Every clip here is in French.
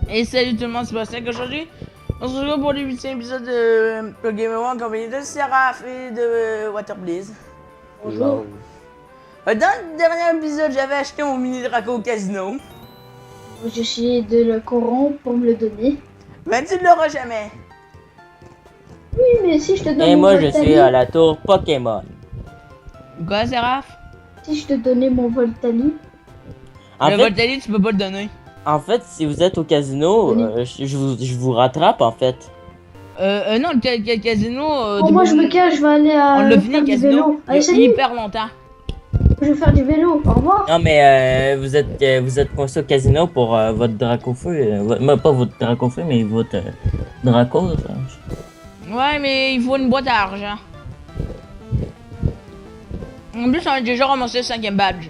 Et salut tout le monde, c'est Bastien aujourd'hui. On se retrouve pour le 8e épisode de Game One en compagnie de Seraph et de Waterblaze. Bonjour. Dans le dernier épisode, j'avais acheté mon mini Draco au casino. J'ai essayé de le corrompre pour me le donner. Ben tu ne l'auras jamais. Oui, mais si je te donne Et mon moi je Voltali, suis à la tour Pokémon. Quoi, Seraph? si je te donnais mon Voltali, En Le fait, Voltali, tu peux pas le donner. si vous êtes au casino, Oui. je vous rattrape en fait. Non, le casino. oh, moi je me cache, je vais aller à On l'a fini faire le du casino. vélo. Il y Allez, a salut, hyper longtemps. je vais faire du vélo. Au revoir. Non mais vous êtes coincé au casino pour votre Dracofeu. Pas votre Dracofeu, mais votre Draco. Ça. Ouais, mais il faut une boîte à argent. En plus, on a déjà ramassé le 5e badge.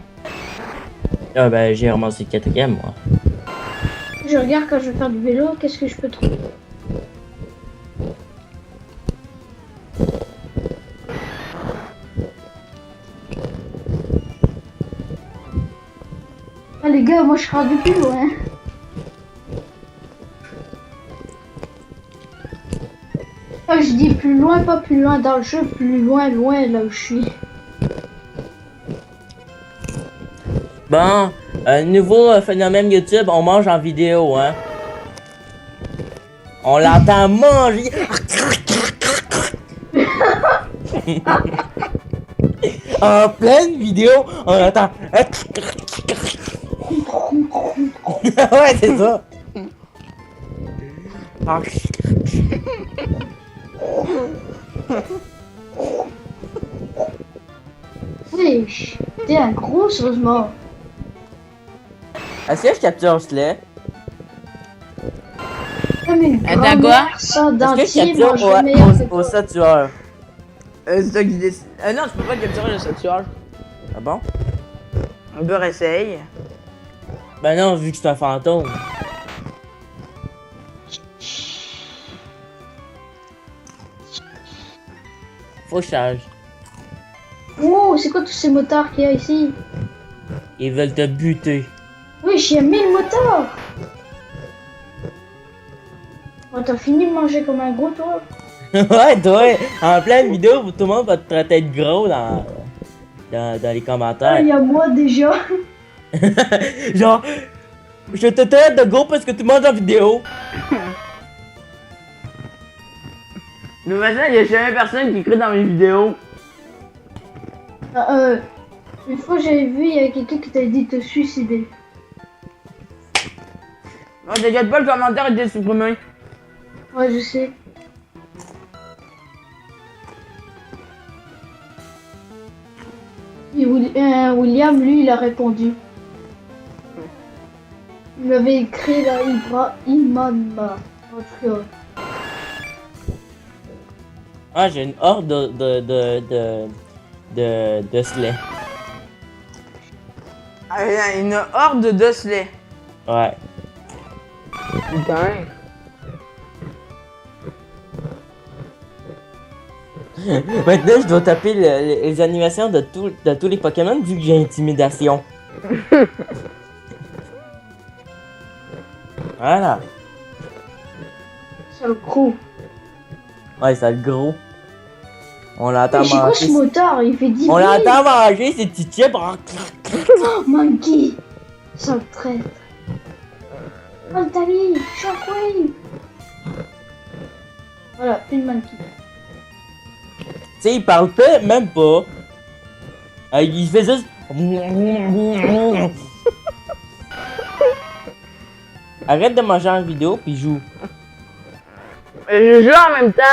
Ah ben j'ai ramassé le 4e moi. Je regarde quand je vais faire du vélo, qu'est-ce que je peux trouver. Ah les gars, moi je serai du plus loin. Ah, je dis plus loin, pas plus loin dans le jeu, plus loin, loin là où je suis. Bon, nouveau phénomène YouTube, on mange en vidéo hein. On l'entend manger. En pleine vidéo, on entend. Ouais, c'est ça. Wesh, t'es un gros sérieusement. Est-ce que je capture Slay? Comme une Attends, quoi? grand-mère sans Est-ce que je dentier capture mange le meilleur que au toi. satureur? C'est toi qui décide. Non, tu peux pas capturer le saturage. Ah bon? On peut essayer. Ben non, vu que c'est un fantôme. Faut que je change. Wow, c'est quoi tous ces motards qu'il y a ici? Ils veulent te buter. Wesh, il y a 1000 motards. Oh, t'as fini de manger comme un gros toi? Ouais, toi, en pleine vidéo, tout le monde va te traiter de gros dans les Ah, commentaires. il y a moi déjà. Genre, je te traite de gros parce que tu manges en vidéo. De toute façon, il y a jamais personne qui écrit dans mes vidéos. Ah, une fois j'avais vu, il y a quelqu'un qui t'a dit de te suicider. Non, t'inquiète pas, le commentaire était supprimé. Ouais, je sais. Et William, lui, il a répondu. Il m'avait écrit là, Imama. En tout cas. Ah, j'ai une horde de Slay. Ah, il y a une horde de Slay. Ouais. Putain. Maintenant, je dois taper les animations de tous les Pokémon vu que j'ai intimidation. Voilà. C'est le gros. Ouais, c'est le gros. On l'entend Mais c'est quoi ce manger. motard? Il fait 10 On billes. l'entend manger ces petits chips. Oh, Monkey. Ça le traite. Voltali, Shockwave. Voilà, une Monkey. Tu sais, il parle pas, même pas. Il fait juste. Arrête de manger en vidéo puis joue. Je joue en même temps.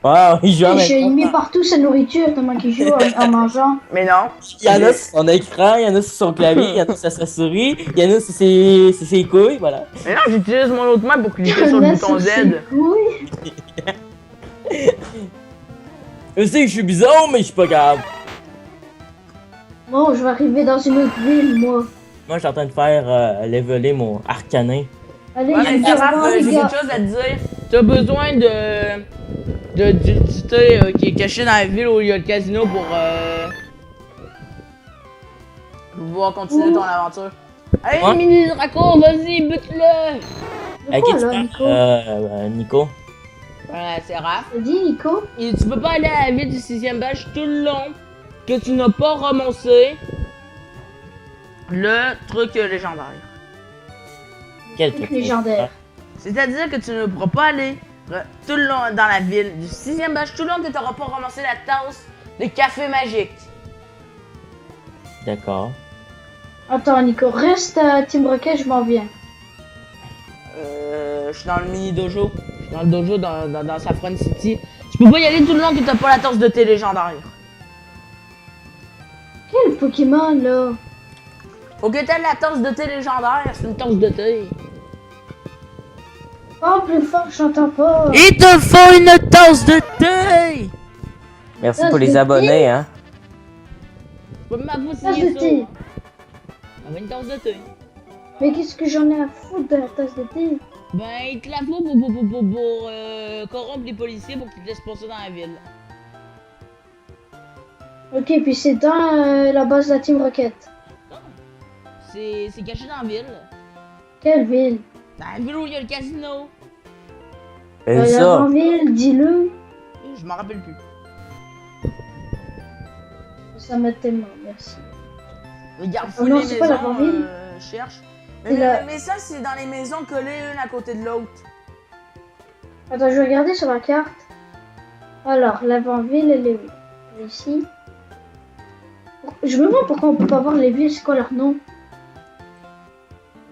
Ouais, il joue en même J'ai temps. mis partout sa nourriture tellement qu'il joue en mangeant. Mais non. Il y en a sur son écran, il y en a sur son clavier, il y en a sur sa souris, il y en a sur ses couilles, voilà. Mais non, j'utilise mon autre main pour cliquer sur le bouton Z. Oui. Je sais que je suis bizarre, mais je suis pas grave. Bon, je vais arriver dans une autre ville, moi. Moi, je suis en train de faire leveler mon arcanin. Allez, Ouais, je mais vais ça dire au va, revoir, j'ai les gars. quelque chose à te dire. T'as besoin du thé qui est caché dans la ville où il y a le casino pour pouvoir continuer ton aventure. Allez, Ouais. mini Draco, vas-y, bute-le! De À quoi, qui tu là, parles? Nico? Nico. Voilà, c'est Raph. T'as dit, Nico? Et tu peux pas aller à la ville du 6e badge tout le long que tu n'as pas ramassé le truc légendaire. Quel Truc truc légendaire. C'est-à-dire que tu ne pourras pas aller tout le long dans la ville du 6e badge tout le long que tu n'auras pas ramassé la tasse de café magique. D'accord. Attends, Nico, reste à Team Rocket, je m'en viens. Je suis dans le mini dojo. Je suis dans le dojo dans Saffron City. Tu peux pas y aller tout le long que t'as pas la tasse de thé légendaire. Quel Pokémon, là? Faut que t'aies la tasse de thé légendaire, c'est une tasse de thé. Oh, plus fort, j'entends pas. Il te faut une tasse de thé! Merci Tasse pour de les thé? abonnés, hein. Pas de ma faute Tasse signer de ça. thé. Ah, une tasse de thé. Mais qu'est-ce que j'en ai à foutre de la tasse de thé? Ben, il te la faut pour corrompre les policiers pour qu'ils te laissent passer dans la ville. Ok, puis c'est dans la base de la Team Rocket. C'est caché dans la ville. Quelle ville? Dans la ville où il y a le casino. Et La ça. grande ville, dis-le. Je m'en rappelle plus. Ça m'aide tellement, merci. Regarde, Oh fouille non, les c'est pas la maisons, grande ville. cherche. C'est la- Mais ça, c'est dans les maisons collées une à côté de l'autre. Attends, je vais regarder sur la carte. Alors, l'avant-ville, elle est où? Elle est ici. Je me demande pourquoi on peut pas voir les villes, c'est quoi leur nom?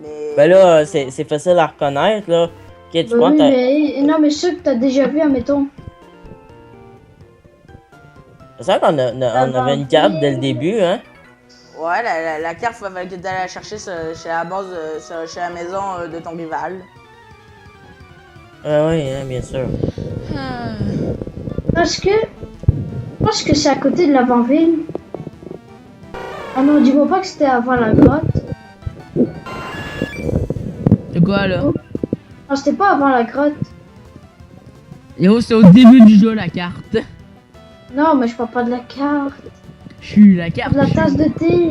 Mais... Ben là, c'est facile à reconnaître, là. Ok, tu Bah prends oui, ta... mais non, mais ceux que t'as déjà vu, admettons. C'est vrai qu'on on avait une carte dès le début, hein. Ouais, la carte, il fallait que tu la chercher chez la base, chez la maison de ton rival. Ah oui, hein, bien sûr. Parce que. Je pense que c'est à côté de l'avant-ville. Ah non, dis-moi pas que c'était avant la grotte. De quoi, là? Non, c'était pas avant la grotte. Yo, c'est au début du jeu, la carte. Non, mais je parle pas de la carte. Je suis la carte. De la tasse de thé.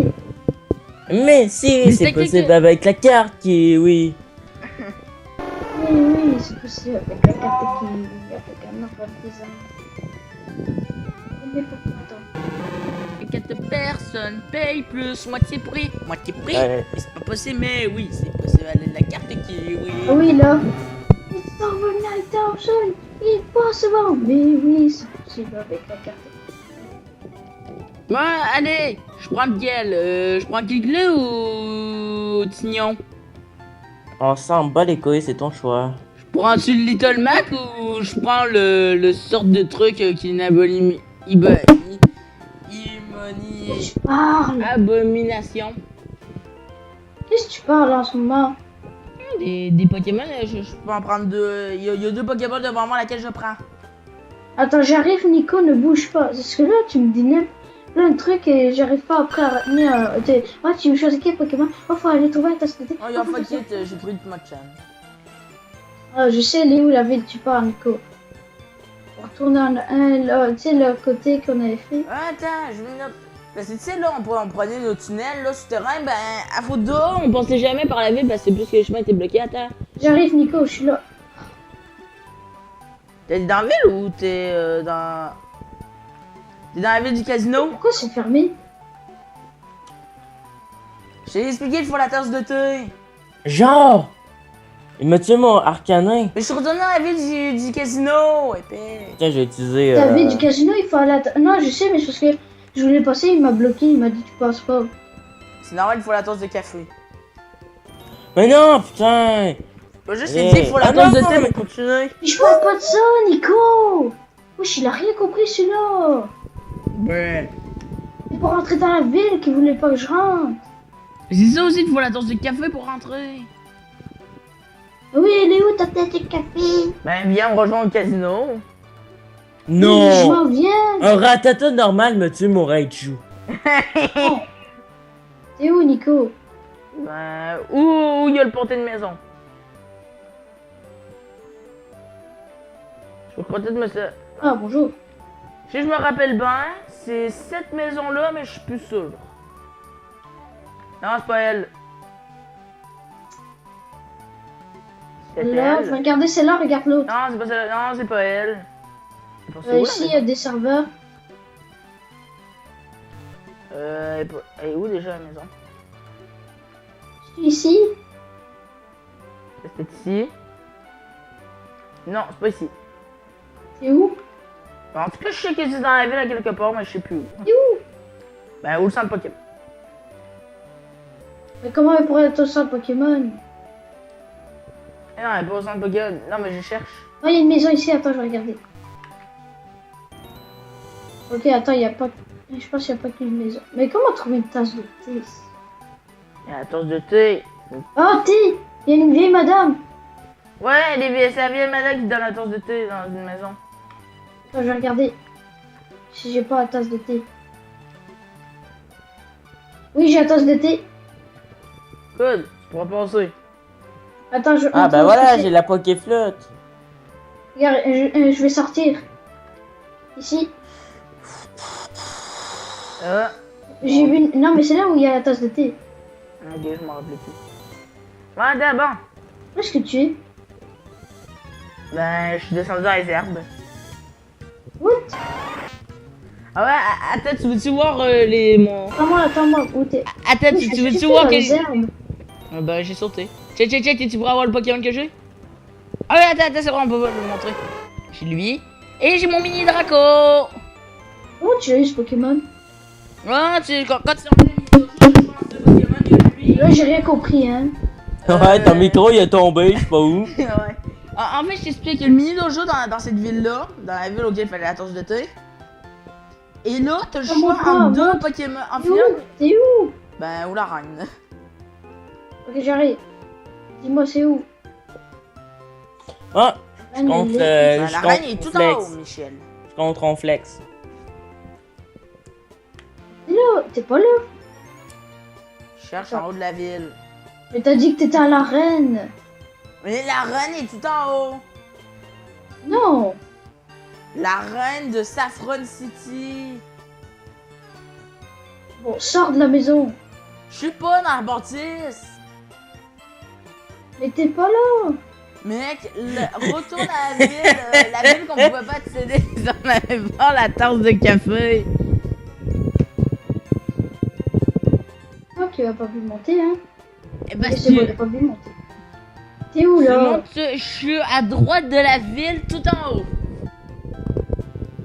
Mais si, Mais c'est c'est possible que- avec la carte qui... Oui. Oui, oui, c'est possible avec la carte qui. Avec un enfant des hommes. Mais pourquoi attends? 4 personnes payent plus, moitié prix. Moitié prix? Ouais. C'est pas possible, mais oui, c'est possible avec la carte qui, oui. Ah oui, là. It's overnight option. Impossible. Mais oui, c'est possible avec la carte. Ouais, allez, je prends lequel? Je prends Kigley ou Tignon? On s'en bat les couilles, c'est ton choix. Je prends-tu le Little Mac ou je prends le sorte de truc qui est une Tu parles. abomination? Qu'est-ce que tu parles en ce moment? Des Pokémon, je peux en prendre deux. Il y a 2 Pokémon devant moi, laquelle je prends. Attends, j'arrive, Nico, ne bouge pas. Parce que là, tu me dis plein de trucs et j'arrive pas après à retenir. Ah, tu me choisis quel Pokémon? Oh, faut aller trouver la tasse de thé. Oh, y'a fuck it, j'ai pris de Machan. Ah, je sais, elle est où la ville tu parles, Nico? On retourne là, tu sais, le côté qu'on avait fait. Attends, je vais noter. Parce que tu sais, là, on prenait nos tunnels là, souterrains, ben, à faute d'eau, on passait jamais par la ville parce que c'est plus que le chemin était bloqué. Attends. J'arrive, Nico, je suis là. T'es dans la ville ou t'es dans. T'es dans la ville du casino? Pourquoi c'est fermé? Je t'ai expliqué, il faut la tasse de thé. Genre! Il m'a tué mon arcanin. Mais je suis retourné dans la ville du casino, épais. Tiens, j'ai utilisé... La ville du casino, il faut aller à non, je sais, mais c'est parce que je voulais passer, il m'a bloqué, il m'a dit tu passes pas. C'est normal, il faut la tasse de café. Mais non, putain! Moi, juste, il dit, il faut la Ah tasse de non, thé mais- pour continuer. Mais je parle pas de ça, Nico! Wesh, il a rien compris celui-là! Ouais. C'est pour rentrer dans la ville qu'il voulait pas que je rentre! C'est ça aussi, il faut la tasse de café pour rentrer. Oui, elle est où ta tête de café? Ben, viens, on rejoint le casino. Je Non! m'en viens! Un ratata normal me tue mon Raichu. T'es où, Nico? Ben, où il y a le porté de maison? Je crois peut-être me... Ah, bonjour. Si je me rappelle bien, c'est cette maison-là, mais je suis plus sûr. Non, c'est pas elle. peut-être Là, elle. regardez celle-là, regarde l'autre. Non, c'est pas ça. Non, c'est pas elle. C'est pas Ici, il y a des serveurs. Elle est où déjà la maison? Ici. C'est ici. Non, c'est pas ici. C'est où? En tout cas, je sais que c'est dans la ville à quelque part, mais je sais plus où. C'est où? Ben, où le centre Pokémon? Mais comment elle pourrait être au centre Pokémon? Eh non, elle est pas au centre Pokémon. Non, mais je cherche. Non, il y a une maison ici, attends, je vais regarder. Ok, attends, il y a pas... Je pense qu'il n'y a pas qu'une maison. Mais comment trouver une tasse de thé? Il y a la tasse de thé. Oh, thé! Il y a une vieille madame. Ouais, c'est la vieille madame qui donne la tasse de thé dans une maison. Attends, je vais regarder si j'ai pas la tasse de thé. Oui, j'ai la tasse de thé. Good, tu pourras passer. Attends, je... Ah, attends, bah voilà, je- j'ai la Pokéflotte. Regarde, je vais sortir. Ici. J'ai vu... Non, mais c'est là où il y a la tasse de thé. Ok, je m'en rappelais plus. Ouais, d'abord. Où est-ce que tu es? Ben, je suis descendu dans les herbes. What? Ah ouais, attends, tu veux-tu voir les... mon... Attends-moi, où t'es? Attends, Oui, je tu suis veux-tu dans voir les quel... herbes. Ah ben, j'ai sauté. Check, tu pourras voir le Pokémon que j'ai? Ah ouais, attends, c'est vrai, on peut pas le montrer. J'ai lui. Et j'ai mon mini Draco. Comment tu as eu ce Pokémon? Ouais, quand tu enlèves le Pokémon, il y a lui. Là, j'ai rien compris, hein. Ouais, ton micro il est tombé, je sais pas où. Ouais. En fait, je t'explique, il y a le mini dojo dans cette ville-là, dans la ville auquel il fallait la tasse de thé. Et là, t'as le Ah, choix montre-moi, entre deux montre. Pokémon. En T'es où? final, T'es où? ben, ou la reine. Ok, j'arrive. Dis-moi, c'est où? Ah, Ah, je compte, mais Ben, je la compte reine est tout en Ronflex. haut, Michel. Je compte Ronflex. T'es là, t'es pas là. Je cherche en haut de la ville. Mais t'as dit que t'étais à l'arène. Mais la reine est tout en haut. Non. La reine de Saffron City. Bon, sors de la maison. Je suis pas dans la bâtisse. Mais t'es pas là. Mec, retourne à la ville qu'on pouvait pas accéder si on avait pas la tasse de café. Toi qui vas pas pu monter, hein. Et ben, Mais c'est bon, j'ai pas pu monter. T'es où là? je suis à droite de la ville, tout en haut.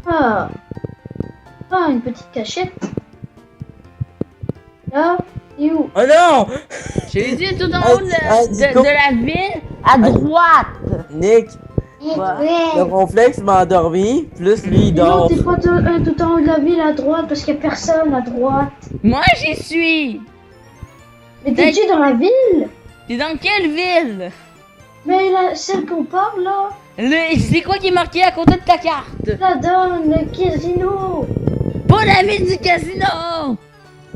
Ah. Ah, une petite cachette. Là, t'es où? Oh non! J'ai dit tout en haut de la ville, à droite. Nick, Ouais. le Ronflex m'a endormi, plus lui il Mais non, dort. t'es pas tout en haut de la ville à droite parce qu'il y a personne à droite. Moi, j'y suis. Mais t'es-tu dans la ville? T'es dans quelle ville? Mais celle qu'on parle là, C'est quoi qui est marqué à côté de ta carte? la donne, le casino. Pas la ville du casino.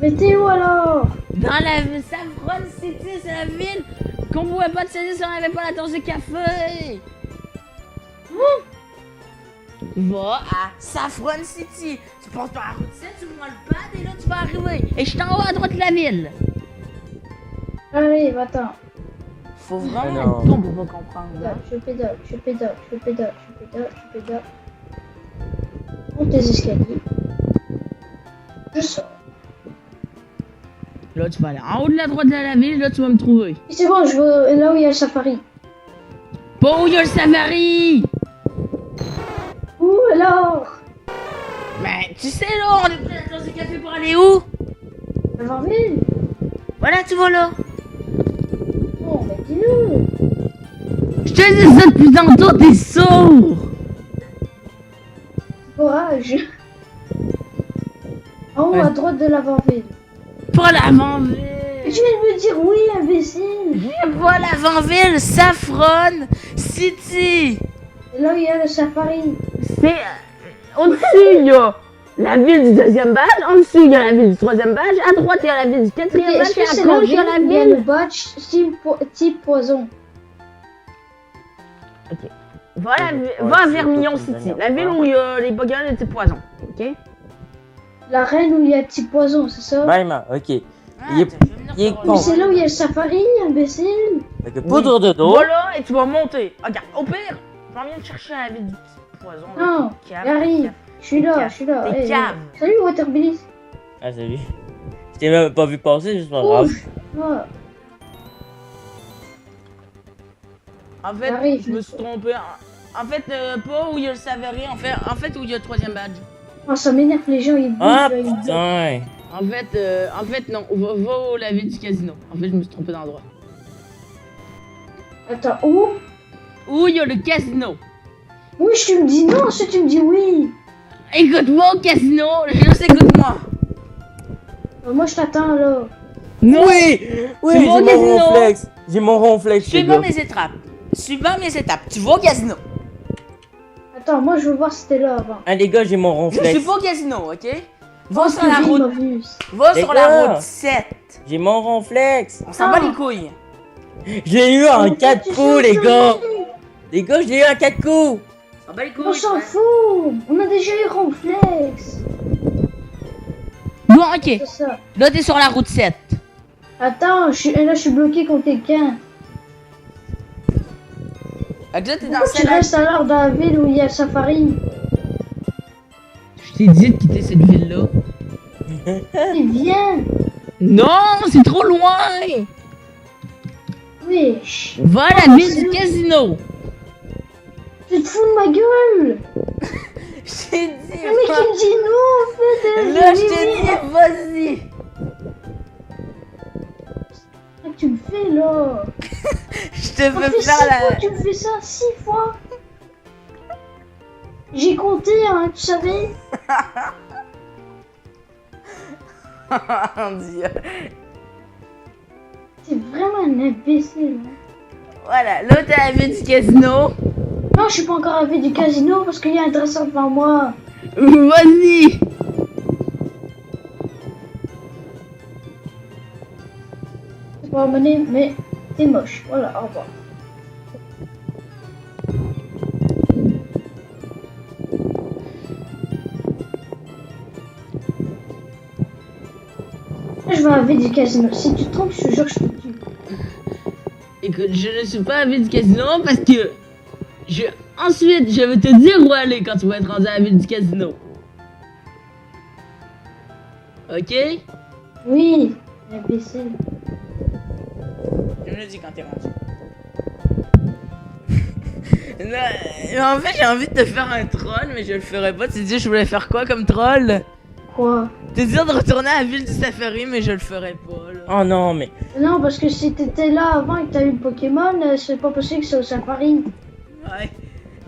Mais t'es où alors? Dans la Saffron City, c'est la ville qu'on pouvait pas accéder si on n'avait pas la tasse de café. Va à Saffron City. Tu passes par la route 7, tu prends le pad et là tu vas arriver. Et je suis en haut à droite de la ville. Allez, attends. Faut vraiment non. être con pour pas comprendre. Hein? Je pédale. Monte les escaliers. Je sors. Là tu vas aller en haut de la droite de la ville, là tu vas me trouver. Et c'est bon, je vais là où il y a le safari. Pas où il y a le safari. Où alors? Mais tu sais là, on est pris la tasse de café pour aller où? Devant ville? Voilà, tu vas là. Oh, mais dis-le. Je te dis ça depuis tantôt, t'es sourd. Courage. En haut Ouais. à droite de l'avant-ville. Pas l'avant-ville. Et tu viens de me dire oui, imbécile. Pas l'avant-ville, Saffron City. Et là où il y a le safari. C'est au-dessus, il y a la ville du deuxième badge, en dessous, il y a la ville du troisième badge, à droite, il y a la ville du quatrième badge, Est-ce que et c'est à la gauche, il y ville a la où il y a le ville. badge type poison? Voilà, va à Vermillon City, la ville où il y a les Pokémon de type poison, ok? La reine où il y a type poison, c'est ça? Vraiment, ok. Il est- Attends, je vais venir il est te con. Mais rejoindre. c'est là où il y a le safari, imbécile. Fait que poudre de dos. Voilà, et tu vas monter. Regarde, au pire, j'en viens de chercher la vie du petit poison. là, Non, qui cave, j'arrive. Je suis là, cave. je suis là. T'es Hey, cave. Salut, Waterbilly. Ah, salut. Je t'ai même pas vu passer, c'est pas grave. Ouf. Ah, En fait, J'arrive. je me suis trompé. En fait, pas où il y a le Savary, en fait, où il y a le 3e badge. oh, ça m'énerve, les gens, ils bougent. Ah, là, ils bougent. putain. En fait, non, va au la ville du casino. En fait, je me suis trompé d'endroit. Attends, où? Où il y a le casino. Oui, tu me dis non, ensuite tu me dis oui. Écoute-moi au casino, juste écoute-moi. Moi, je t'attends, là. Non. Oui, oui, Tu j'ai vas au mon casino. ronflex. J'ai mon ronflex, les Suivant gars. mes étapes. Suivant mes étapes. Tu vas au casino. Attends, moi, je veux voir si t'es là avant. Ah, les gars, j'ai mon Je suis ronflex. pas au casino, ok? Va Oh, sur la Kevin m'a route. vu. Va Les sur gars. la route 7. J'ai mon ronflex. On s'en bat les couilles. Je l'ai eu en Mais 4 tu coups, sais les que- gars. Les gars, je l'ai eu en 4 coups. On s'en bat les couilles. On s'en ouais. fout. On a déjà eu Ronflex. Bon, ok. C'est ça. Là, t'es sur la route 7. Attends, là, je suis bloqué contre quelqu'un. Fait que là, t'es dans Pourquoi tu celle-là. restes alors dans la ville où il y a le safari? Je t'ai dit de quitter cette ville-là. Et viens. Non, c'est trop loin. Wesh. Va à la ville du casino. Tu te fous de ma gueule. Je t'ai dit, Le mec, il me dit non, en fait. là, je t'ai dit, vas-y. Qu'est-ce que tu me fais, là? Je te Ça fais fait 6 faire fois la. que tu me fais ça, 6 fois. J'ai compté, hein, tu savais? Mon Dieu. T'es vraiment un imbécile. Hein. Voilà, là, t'es à la ville du casino. Non, je suis pas encore arrivé du casino parce qu'il y a un dresseur devant moi. Vas-y. C'est pas emmener, mais t'es moche. Voilà, au revoir. Là, je vais à la ville du casino. Si tu te trompes, je te jure que je te tue. Écoute, je ne suis pas à la ville du casino parce que ensuite, je vais te dire où aller quand tu vas être rendu à la ville du casino. Ok? Oui, imbécile. Je me le dis quand t'es rendu. Non, en fait, j'ai envie de te faire un troll, mais je le ferai pas. Tu dis, je voulais faire quoi comme troll? Quoi? Te dire de retourner à la ville du safari, mais je le ferai pas, là. Oh non, mais. Non, parce que si t'étais là avant et que t'as eu le Pokémon, c'est pas possible que c'est au safari. Ouais.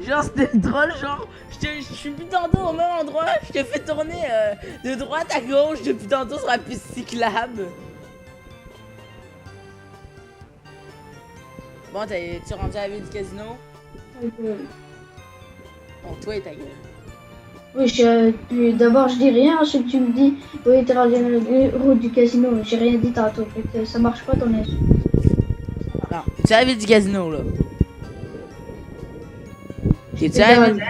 Genre, c'était le troll, genre, je suis plus tantôt au même endroit, je te fais tourner de droite à gauche depuis tantôt sur la piste cyclable. Bon, t'es rendu à la ville du casino? Bon, toi et ta gueule. Oui, d'abord je dis rien, ensuite tu me dis, oui, t'es rendu à la route du casino. J'ai rien dit tantôt, fait que ça marche pas ton insulte. Non, tu es à la ville du casino, là. T'es-tu à Pédale. la ville...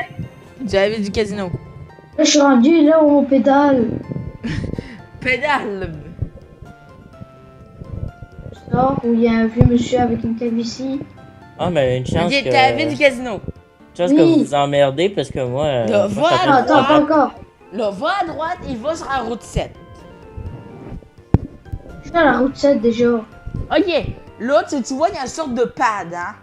Tu es à la ville du casino? Là, je suis rendu là où on pédale. Pédale! Je sors, où il y a un vieux monsieur avec une calvitie. Ah, mais une chance Ok, que. t'es à la ville du casino. Chance Oui. que vous vous emmerdez parce que moi. Là, moi, va ça à fait- Attends, pas encore. Là, va à droite, il va sur la route 7. Je suis à la route 7 déjà. Ok, là, tu vois, il y a une sorte de pad, hein.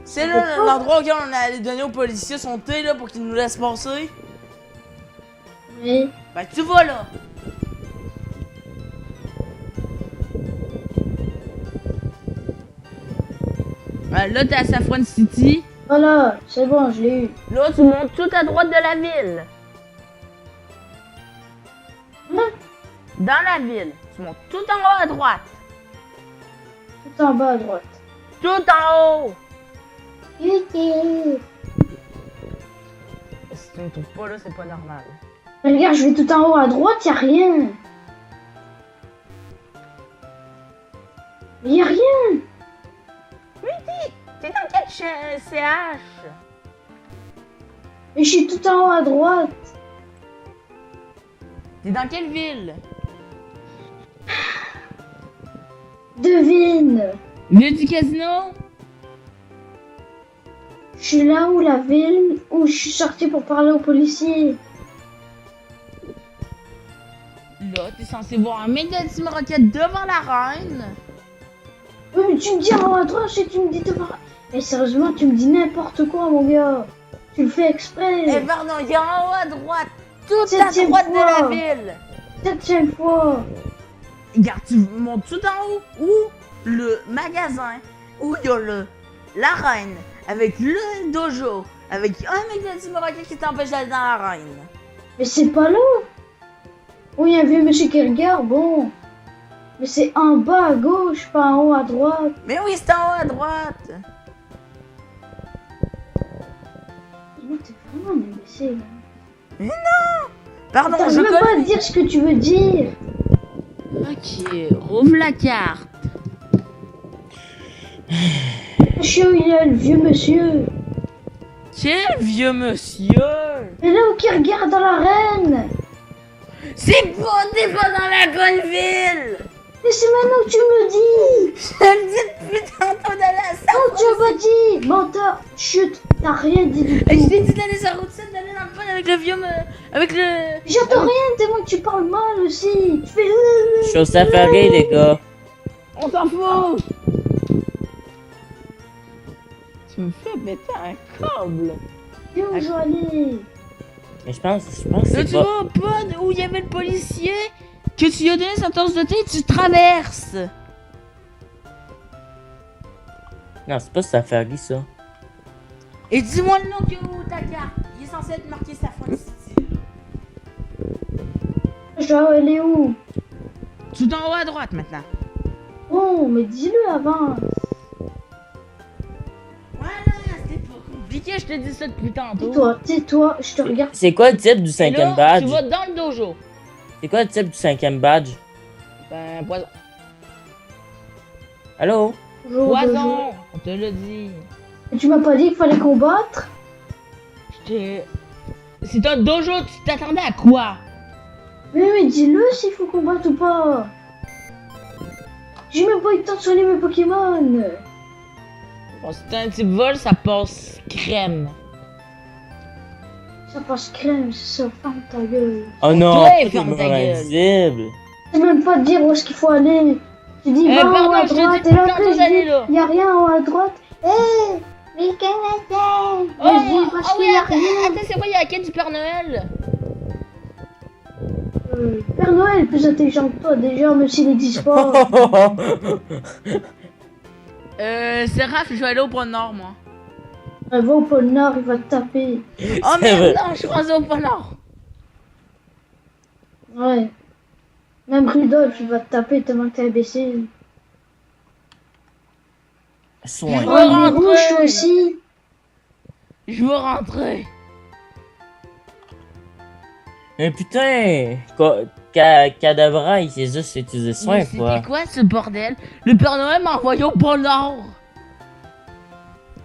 C'est là l'endroit auquel on allait donner aux policiers son thé, là, pour qu'ils nous laissent passer. Oui. Ben, tu vas là. Là, t'es à Saffron City. Voilà, c'est bon, je l'ai eu. Là, tu montes tout à droite de la ville. Hein? Dans la ville. Tu montes tout en haut à droite. Tout en bas à droite. Tout en haut. Ok. Si tu me trouves pas là, c'est pas normal. Mais regarde, je vais tout en haut à droite, y a rien. Mais y a rien. T'es dans quel CH? Mais je suis tout en haut à droite. T'es dans quelle ville? devine. Ville du casino? Je suis là où la ville où je suis sorti pour parler aux policiers. Là, t'es censé voir un mec de Team Rocket devant la reine. Oui, mais tu me dis en haut à droite et tu me dis devant. Mais sérieusement, tu me dis n'importe quoi, mon gars. Tu le fais exprès. Eh pardon, il y a en haut à droite, toute à Septième droite de la fois. ville. 7e fois. Regarde, tu montes tout en haut, où le magasin, où il y a la reine, avec le dojo, avec un mec de Team Rocket qui t'empêche d'aller dans la reine. Mais c'est pas là. Oui, il y a un vieux monsieur qui regarde, bon. Mais c'est en bas à gauche, pas en haut à droite. Mais oui, c'est en haut à droite. Mais t'es vraiment un imbécile. Pardon, T'arrives je même pas à connais. dire ce que tu veux dire. Ok, rouvre la carte. Monsieur, il y a le vieux monsieur. Quel vieux monsieur. Et là où qui regarde dans l'arène. C'est pas, t'es pas dans la grande ville. Mais c'est maintenant que tu me dis. Je le dis depuis tantôt d'aller à sa Non, tu as pas dit. Menteur. Chut, t'as rien dit du Et je tout. t'ai dit d'aller sur la route 7, d'aller dans le fun avec le vieux avec le... J'entends rien tellement que tu parles mal aussi. Tu fais... Je suis au safari, les gars. On s'en fout. Tu me fais péter un câble. Viens où je dois aller. Mais je pense que Là, c'est tu pas... vois pas où il y avait le policier que tu lui as donné sa tasse de thé et tu traverses. Non, c'est pas safari, ça. Et dis-moi le nom que où ta carte. Il est censé être marqué Safari City. Je dois aller où? Tout en haut à droite maintenant. Oh, mais dis-le avant. Voilà, c'était pas compliqué, je te dis ça depuis tantôt. Tais-toi, je te regarde. C'est quoi le type du Et là, 5e badge? tu vas dans le dojo. C'est quoi le type du 5e badge? Ben, poison. Allô? Bonjour, Poison, bonjour. on te l'a dit. Et tu m'as pas dit qu'il fallait combattre? C'est un dojo, tu t'attendais à quoi? Mais dis-le s'il faut combattre ou pas. J'ai même pas eu le temps de soigner mes Pokémon. Bon, si t'as un type vol, ça passe crème. Ça passe crème, c'est ça, ferme ta gueule. Oh non, Toi, pas ferme de ta mur gueule. invisible. Je sais même pas te dire où est-ce qu'il faut aller. Tu dis Eh, va en haut pardon, à je te droite dis et là tout le après temps je d'aller dis là. y a rien en haut à droite. Hé, les Canadiens. Oh, Je dis parce ah oui, qu'il y a attends, rien. attends, c'est quoi, il y a la quête du Père Noël? Père Noël est plus intelligent que toi déjà, même s'il n'existe pas. C'est Raph, je vais aller au pôle Nord, moi. Va au pôle Nord, il va te taper. Oh C'est merde, vrai. non, je suis rendu au pôle Nord. Ouais. Même Rudolph, il va te taper tellement que t'es imbécile. Soin. Je Ouais, mais rentrer. rouge toi aussi. Je veux rentrer. Mais putain, Cadabra, il sait juste utiliser soin, Mais quoi. c'était quoi ce bordel? Le Père Noël m'a envoyé au pôle Nord.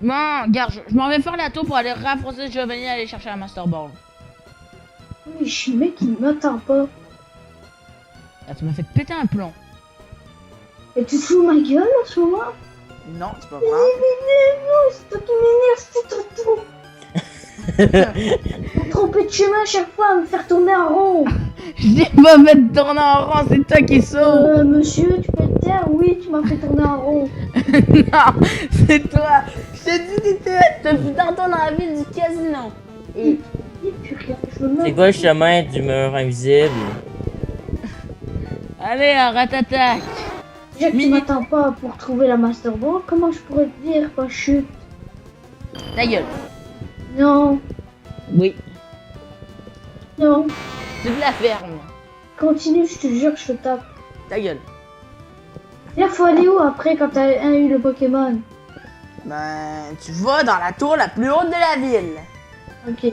Non, regarde, je m'en vais faire la tour pour aller rafraîchir Giovanni et aller chercher la Master Ball. Oui, je suis le mec qui ne m'attend pas. Là, tu m'as fait péter un plomb. Et tu fous ma gueule en ce moment? Non, c'est pas Mais non, c'est toi qui m'énerve, c'est trop. Vous trompez de chemin à chaque fois à me faire tourner en rond. J'ai pas fait de tourner en rond, c'est toi qui sautes. Monsieur, tu peux te taire? Oui, tu m'as fait tourner en rond. Non, c'est toi. Je t'ai dit t'étais depuis tantôt dans la ville du casino. Et Et puis regarde, je me C'est mets. quoi le chemin du mur invisible? allez, ratatac. Déjà que tu Mini- m'attends pas pour trouver la Master Ball, comment je pourrais te dire quand je chute? Ta gueule. Non, Oui, non. tu te la fermes. Continue, je te jure que je te tape. Ta gueule. Là, faut aller où après quand t'as eu le Pokémon? Ben, tu vas dans la tour la plus haute de la ville. Ok.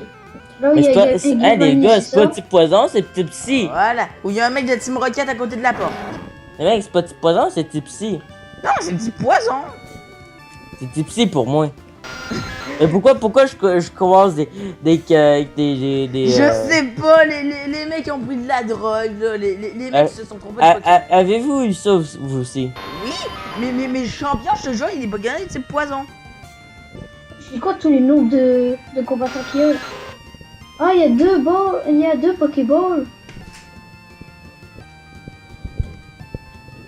Là où Mais il y c'est a pas... tes Hey, les Giovanni, gars, c'est pas ça? petit poison, c'est petit psy. Voilà. Où il y a un mec de Team Rocket à côté de la porte. Les mecs, c'est pas petit poison, c'est petit psy. Non, c'est du poison. C'est petit psy pour moi. Mais pourquoi je croise des Je sais pas, les mecs ont pris de la drogue, là. Les mecs se sont trompés de Pokémon. Avez-vous eu ça vous aussi? Oui, mais le champion, je te jure, il est pas gagné, c'est poison. C'est quoi tous les noms de combattants qu'il y a? Ah, il y a deux Pokéballs.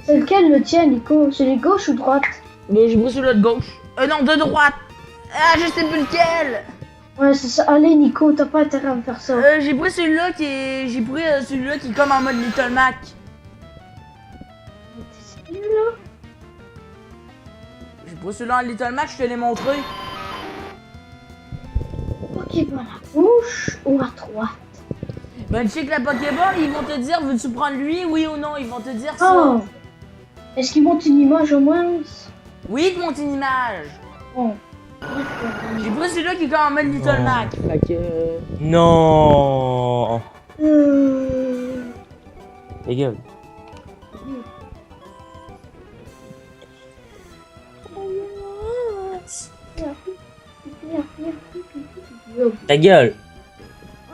C'est lequel le tien, Nico? C'est les gauche ou droite? Mais j'ai pris celui-là de gauche. Non, de droite. Ah, je sais plus lequel. Ouais, c'est ça. Allez, Nico, t'as pas intérêt à me faire ça. J'ai pris celui-là qui est. J'ai pris celui-là qui est comme en mode Little Mac. C'est celui-là? J'ai pris celui-là en Little Mac, je te l'ai montré. Pokéball à gauche ou à droite? Ben, check la Pokéball, ils vont te dire, veux-tu prendre lui, oui ou non? Ils vont te dire ça. Oh! Est-ce qu'ils montent une image au moins? Oui, ils te montrent une image. Bon. J'ai pris celui-là qui est comme en mode Little Oh. Mac. Fait que. Non. Les gars. Ta gueule.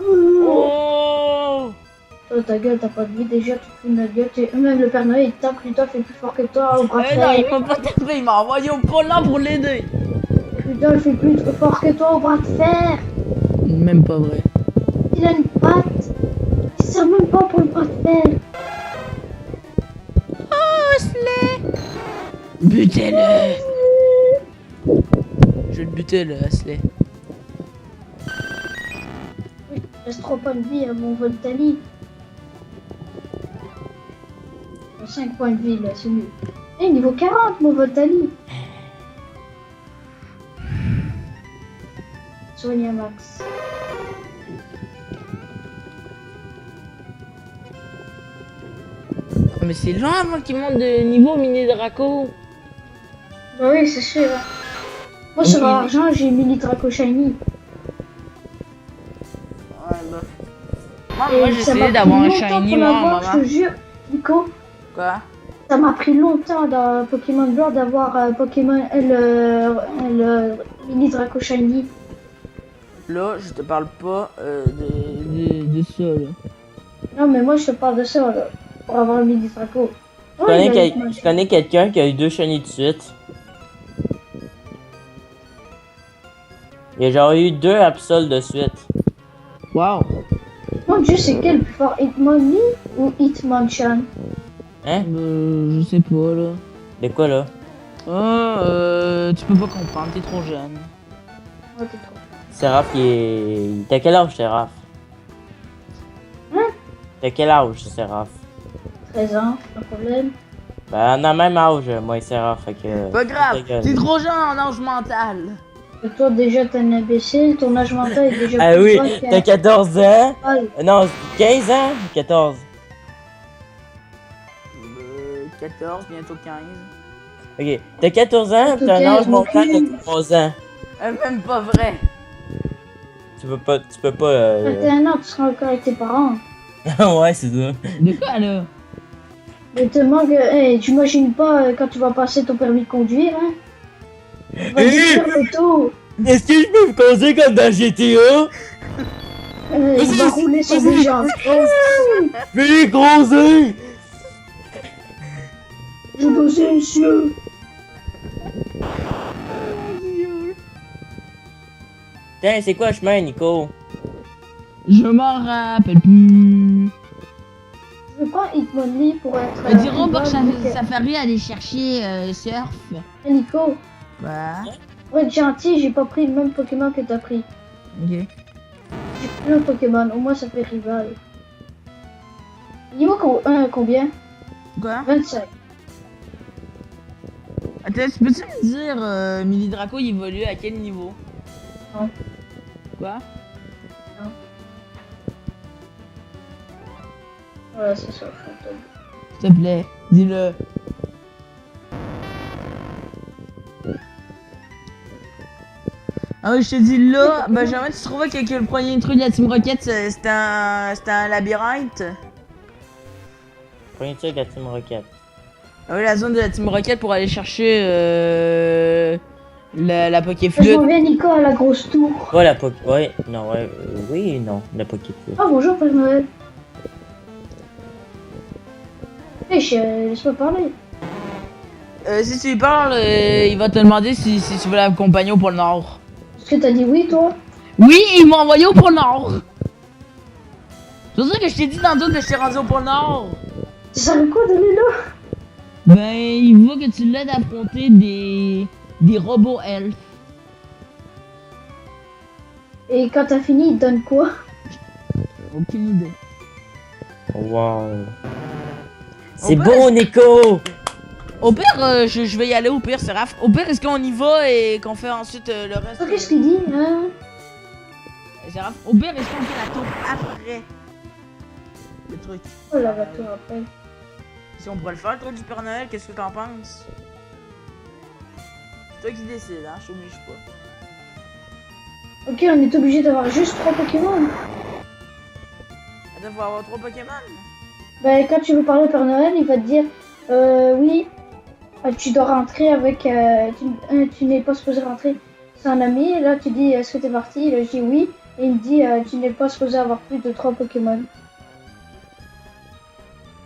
Oh! Toi, ta gueule, t'as pas de vie déjà, tu te fous de notre gueule. Même le Père Noël, il tape, Rudolph est plus fort que toi au bras de Non, il fer. m'a pas tapé, il m'a envoyé au pôle Nord pour l'aider. Rudolph est plus fort que toi au bras de fer. Même pas vrai. Il a une patte. Il sert même pas pour le bras de fer. Oh, Slay! Butez-le! Je vais le buter, le Slay. Oui, il reste 3 points de vie à mon Voltali. 5 points de vie là, c'est nul. Eh, niveau 40, mon Voltali. Soigne un max. Mais c'est long avant qu'il monte de niveau mini Draco. Bah oui, c'est sûr. Moi, sur l'argent, j'ai mini Draco Shiny. Ouais, bah. Moi, Et j'ai ça m'a essayé pris d'avoir un longtemps shiny, pour moi, l'avoir, maman. je te jure, Nico. Quoi? Ça m'a pris longtemps dans Pokémon Blanc d'avoir Pokémon le mini Draco Shiny. Là, je te parle pas de ça, là. Non, mais moi, je te parle de ça, là. Pour avoir le mini Draco. Je connais quelqu'un qui a eu 2 chenilles de suite. Il a genre eu 2 Absol de suite. Wow. Mon dieu, c'est quel le plus fort, Hitmonlee ou Hitmonchan? Hein? Je sais pas, là. De quoi là? Tu peux pas comprendre, t'es trop jeune. Ouais, t'es trop. Seraph, t'as quel âge, Seraph? Hein? T'as quel âge, Seraph? 13 ans, pas de problème. Ben, on a le même âge, moi et Seraph, fait que... Pas grave, ta gueule. t'es trop jeune en âge mental. Et toi, déjà, t'es un imbécile, ton âge mental est déjà Ah plus oui, bas t'as 14 ans? Ah, Non, 15 ans? 14. 14, bientôt 15. Ok, t'as 14 ans, pis t'as un Ok, âge mental ok. de 3 ans. Même pas vrai. Tu peux pas... 21 ans, tu seras encore avec tes parents. Ouais, c'est ça. De quoi, là? Mais te manque, hey, t'imagines pas quand tu vas passer ton permis de conduire, hein? Tu vas détruire l'auto. Est-ce que je peux me conduire comme dans GTA? Il va rouler sur des jambes. Fais groser! Je dois monsieur. Tiens, c'est quoi le chemin, Nico? Je m'en rappelle plus. Je veux pas Hitmonlee pour être. Dirons pas que ça fait rien aller chercher Surf. Nico, Quoi? pour être gentil, j'ai pas pris le même Pokémon que t'as pris. Ok. J'ai pris un Pokémon, au moins ça fait rival. Niveau combien? Quoi? 25. Attends, tu peux-tu me dire, Mini Draco, il évolue à quel niveau? Non. Quoi? Voilà, c'est ça, fantôme. S'il te plaît, dis-le. Ah oui, je te dis là, Benjamin, tu trouvais que le premier truc de la Team Rocket, c'était un labyrinthe? Premier truc à Team Rocket. Ah oui, la zone de la Team Rocket pour aller chercher La Je Pokéflûte. m'en viens, Nico, à la grosse tour. Ouais, la Poké... Ouais, non, ouais, oui et non, la Pokéflûte. Ah, bonjour, Père Noël. Eh, laisse-moi parler. Si tu lui parles, il va te demander si tu veux l'accompagner au pôle Nord. Est-ce que t'as dit oui, toi? Oui, il m'a envoyé au pôle Nord. C'est pour ça que je t'ai dit tantôt que je t'ai rendu au pôle Nord. Tu savais quoi d'aller là? Ben, il veut que tu l'aides à affronter des robots elfes. Et quand t'as fini, il te donne quoi? Aucune idée. Wow. C'est On peut- bon, Nico! Au pire, je vais y aller au pire, c'est Raph. Au pire, est-ce qu'on y va et qu'on fait ensuite le reste? Oh, qu'est-ce qu'il dit, hein? C'est Raph. Au pire, est-ce qu'on fait la tour après le truc? Oh là, va toi après. Si on pourrait le faire, le truc du Père Noël, qu'est-ce que t'en penses? C'est toi qui décides, hein, je t'oblige pas. Ok, on est obligé d'avoir juste 3 Pokémon. Attends, faut avoir 3 Pokémon. Ben, quand tu veux parler au Père Noël, il va te dire oui, tu dois rentrer avec. Tu n'es pas supposé rentrer. C'est un ami. Et là, tu dis est-ce que t'es parti? Là, je dis oui. Et il me dit tu n'es pas supposé avoir plus de 3 Pokémon.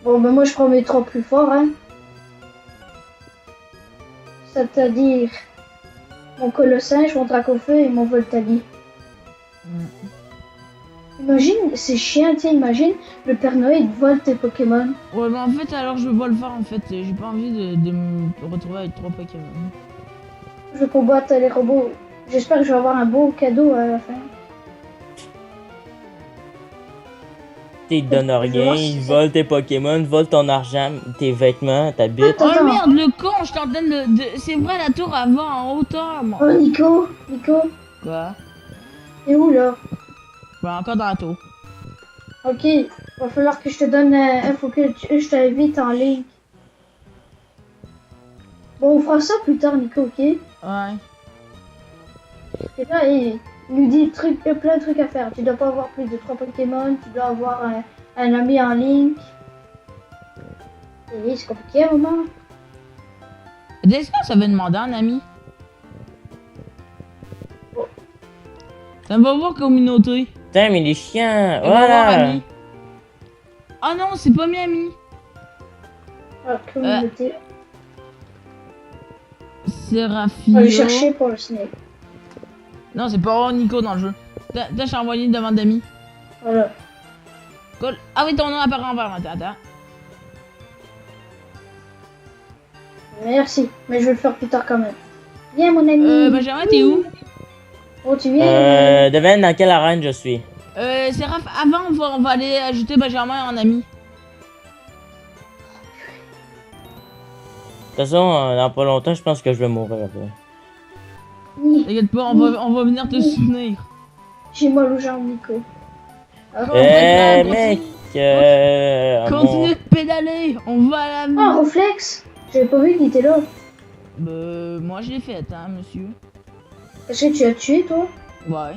Bon, ben, moi, je prends mes 3 plus forts, hein. C'est-à-dire mon Colossinge, mon Dracofeu et mon Voltali. Imagine, c'est chiant, tiens, imagine, le Père Noël il vole tes Pokémon. Ouais, mais en fait, alors je veux pas le faire en fait. J'ai pas envie de me retrouver avec 3 Pokémon. Je veux combattre les robots. J'espère que je vais avoir un beau cadeau à la fin. Ils te donnent rien, voir ils si- volent tes Pokémon, volent ton argent, tes vêtements, ta bite. Attends. Oh merde, le con, je t'en donne c'est vrai, la tour avant en hauteur, moi. Oh, Nico, Quoi? t'es où là? Ouais, encore dans la tour. Ok, va falloir que je te donne. Faut que je t'invite en ligne. Bon, on fera ça plus tard, Nico, ok? Et Ouais. là, il nous dit plein de trucs à faire. Tu dois pas avoir plus de 3 Pokémon, tu dois avoir un ami en ligne. Et c'est compliqué à un moment. Est-ce que ça veut demander un ami? Ça me va voir communauté. Putain, mais les chiens, Ça va voir voilà! ami. Ah non, c'est pas mes amis. Alors, communauté. C'est On va Raffio. le chercher pour le Snake. Non, c'est pas Nico dans le jeu. T'as j'ai envoyé une demande d'amis. Voilà. Cool. Ah oui, ton nom apparaît en vert. Attends. Merci, mais je vais le faire plus tard quand même. Viens, mon ami. Benjamin, t'es où? Oh, tu viens. Devine dans quelle arène je suis. C'est Raph. Avant, on va aller ajouter Benjamin en ami. De toute façon, dans pas longtemps, je pense que je vais mourir après. T'inquiète pas, on va venir te soutenir. J'ai mal aux jambes, Nico. Eh mec, Continue de pédaler. On va à la. Oh, réflexe. J'avais pas vu qu'il était là. Moi je l'ai fait, hein, monsieur. Est-ce que tu as tué, toi? Ouais.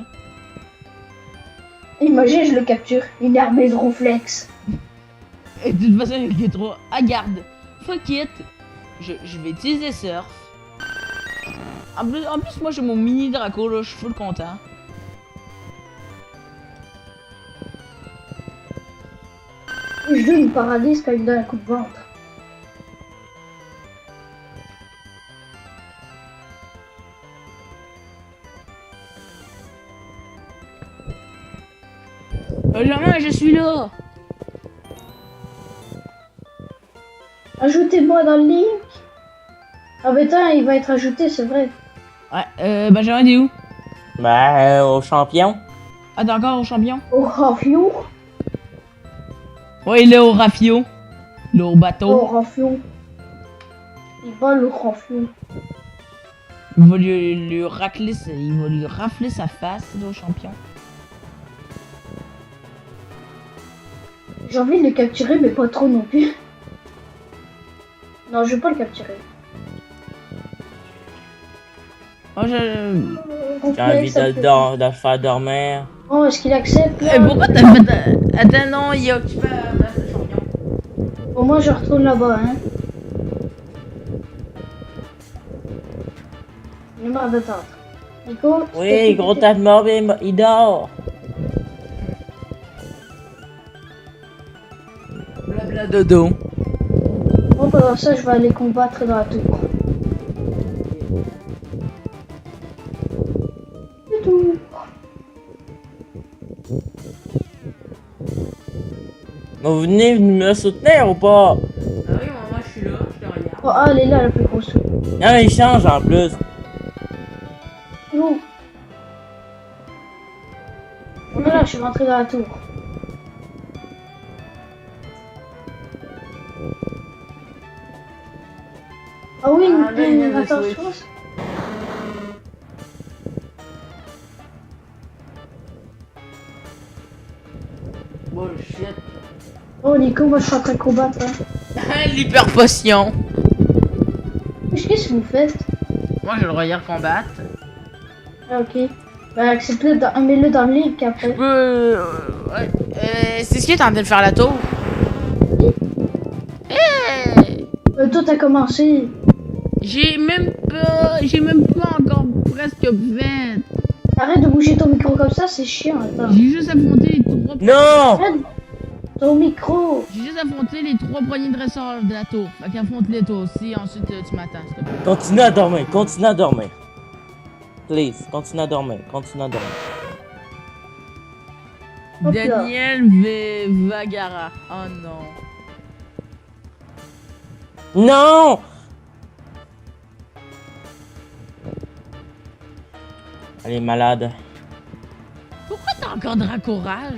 Imagine, je le capture. Une armée de réflexe. Et de toute façon, il est trop. Ah, garde. Fuck it. Je vais utiliser Surf. En plus, moi j'ai mon mini Draco là, je suis full content. Le jeu, il me paralyse quand il me donne un coup de ventre. Benjamin, je suis là. Ajoutez-moi dans le link. Ah, mais attends, il va être ajouté, c'est vrai. Ouais, Benjamin, t'es où? Bah, au champion. Ah, t'es encore au champion? Au Rafio. Ouais, il est au Raffio. Le au bateau. Au Rafio. Il va le Rafio. Il va lui racler, il va lui rafler sa face, le champion. J'ai envie de le capturer, mais pas trop non plus. Non, je vais pas le capturer. Moi, J'ai envie de le faire dormir. Oh, est-ce qu'il accepte là? pourquoi t'as fait. Attends, non, il est occupé à la place de champion. Bon, moi je retourne là-bas, hein. Il est marre d'attendre. Nico, tu Oui, t'occupes gros de- tas de morts, il dort. Blabla dodo. Moi, pendant ça, je vais aller combattre dans la tour. C'est tout. Vous venez me soutenir ou pas? Ah oui, moi je suis là, je te regarde. Oh, ah, elle est là, la plus grosse. Non, il change en plus. Où? Voilà, je suis rentré dans la tour. Ah oui, Ah, là, il vient de attends, switch. je pense. Bullshit. Oh, Nico, moi je suis en train de combattre. Hein. L'hyper potion. Qu'est-ce que vous faites? Moi je le regarde combattre. Ah, ok. Bah, accepte-le, mets-le dans le livre qu'après. Ouais. C'est ce qui est en train de faire la tour. Toi, t'as commencé. J'ai même pas encore presque fait. Arrête de bouger ton micro comme ça, c'est chiant. Attends. J'ai juste affronté les trois. Non! Arrête ton micro. J'ai juste affronté les trois premiers dresseurs de la tour. Fait qu'affronte-les toi aussi, ensuite tu m'attends, s'il te plaît. Continue à dormir, continue à dormir. Please, continue à dormir, continue à dormir. Hop là. Daniel Vagara. Oh non. Non! Elle est malade. Pourquoi t'as encore Dracorage?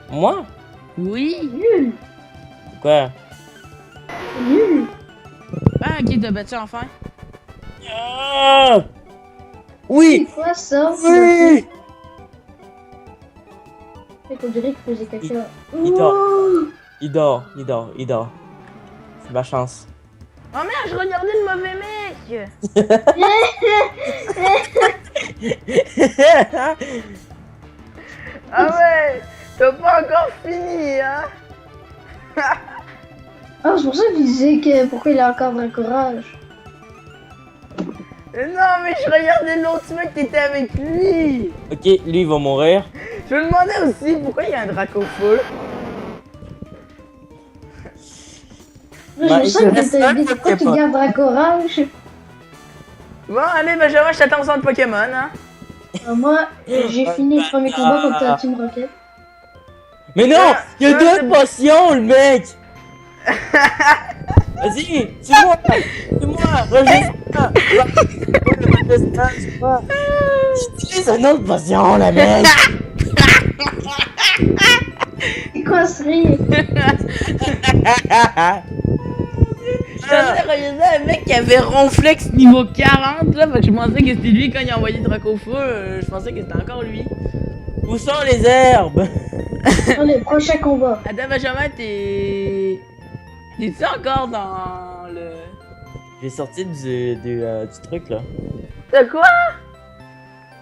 Moi? Oui. Nul. Quoi? Nul. Ah, ok, t'as battu enfin. Ah! Oui! C'est quoi ça? Oui! On dirait qu'il faisait caca. Il dort. Ouh. Il dort, il dort, il dort. C'est ma chance. Oh merde, je regardais le mauvais mec. Ah ouais, t'as pas encore fini, hein. Ah, c'est pour ça que je disais que pourquoi il a encore un courage. Non, mais je regardais l'autre mec qui était avec lui. Ok, lui il va mourir. Je me demandais aussi pourquoi il y a un Draco full. Là, Bah, je il sens te que reste t'as un dit pourquoi tu Pokémon. gardes un courage. Bon, allez, Benjamin, je t'attends au centre Pokémon, hein. Moi, j'ai fini le premier combat contre la Team Rocket. Mais non! Ah, Il y a ah, deux c'est bon. potions, le mec! Vas-y, suis-moi! Suis-moi! Registre-moi! Registre-moi, suis-moi! J'utilise une autre potion, le mec! C'est quoi ce rire? Je pensais regarder un mec qui avait Ronflex niveau 40, là, fait que je pensais que c'était lui quand il a envoyé Draco full. Je pensais que c'était encore lui. Où sont les herbes? Allez, prochain combat. Attends, Benjamin, t'es-tu encore dans le... J'ai sorti du truc là. De quoi?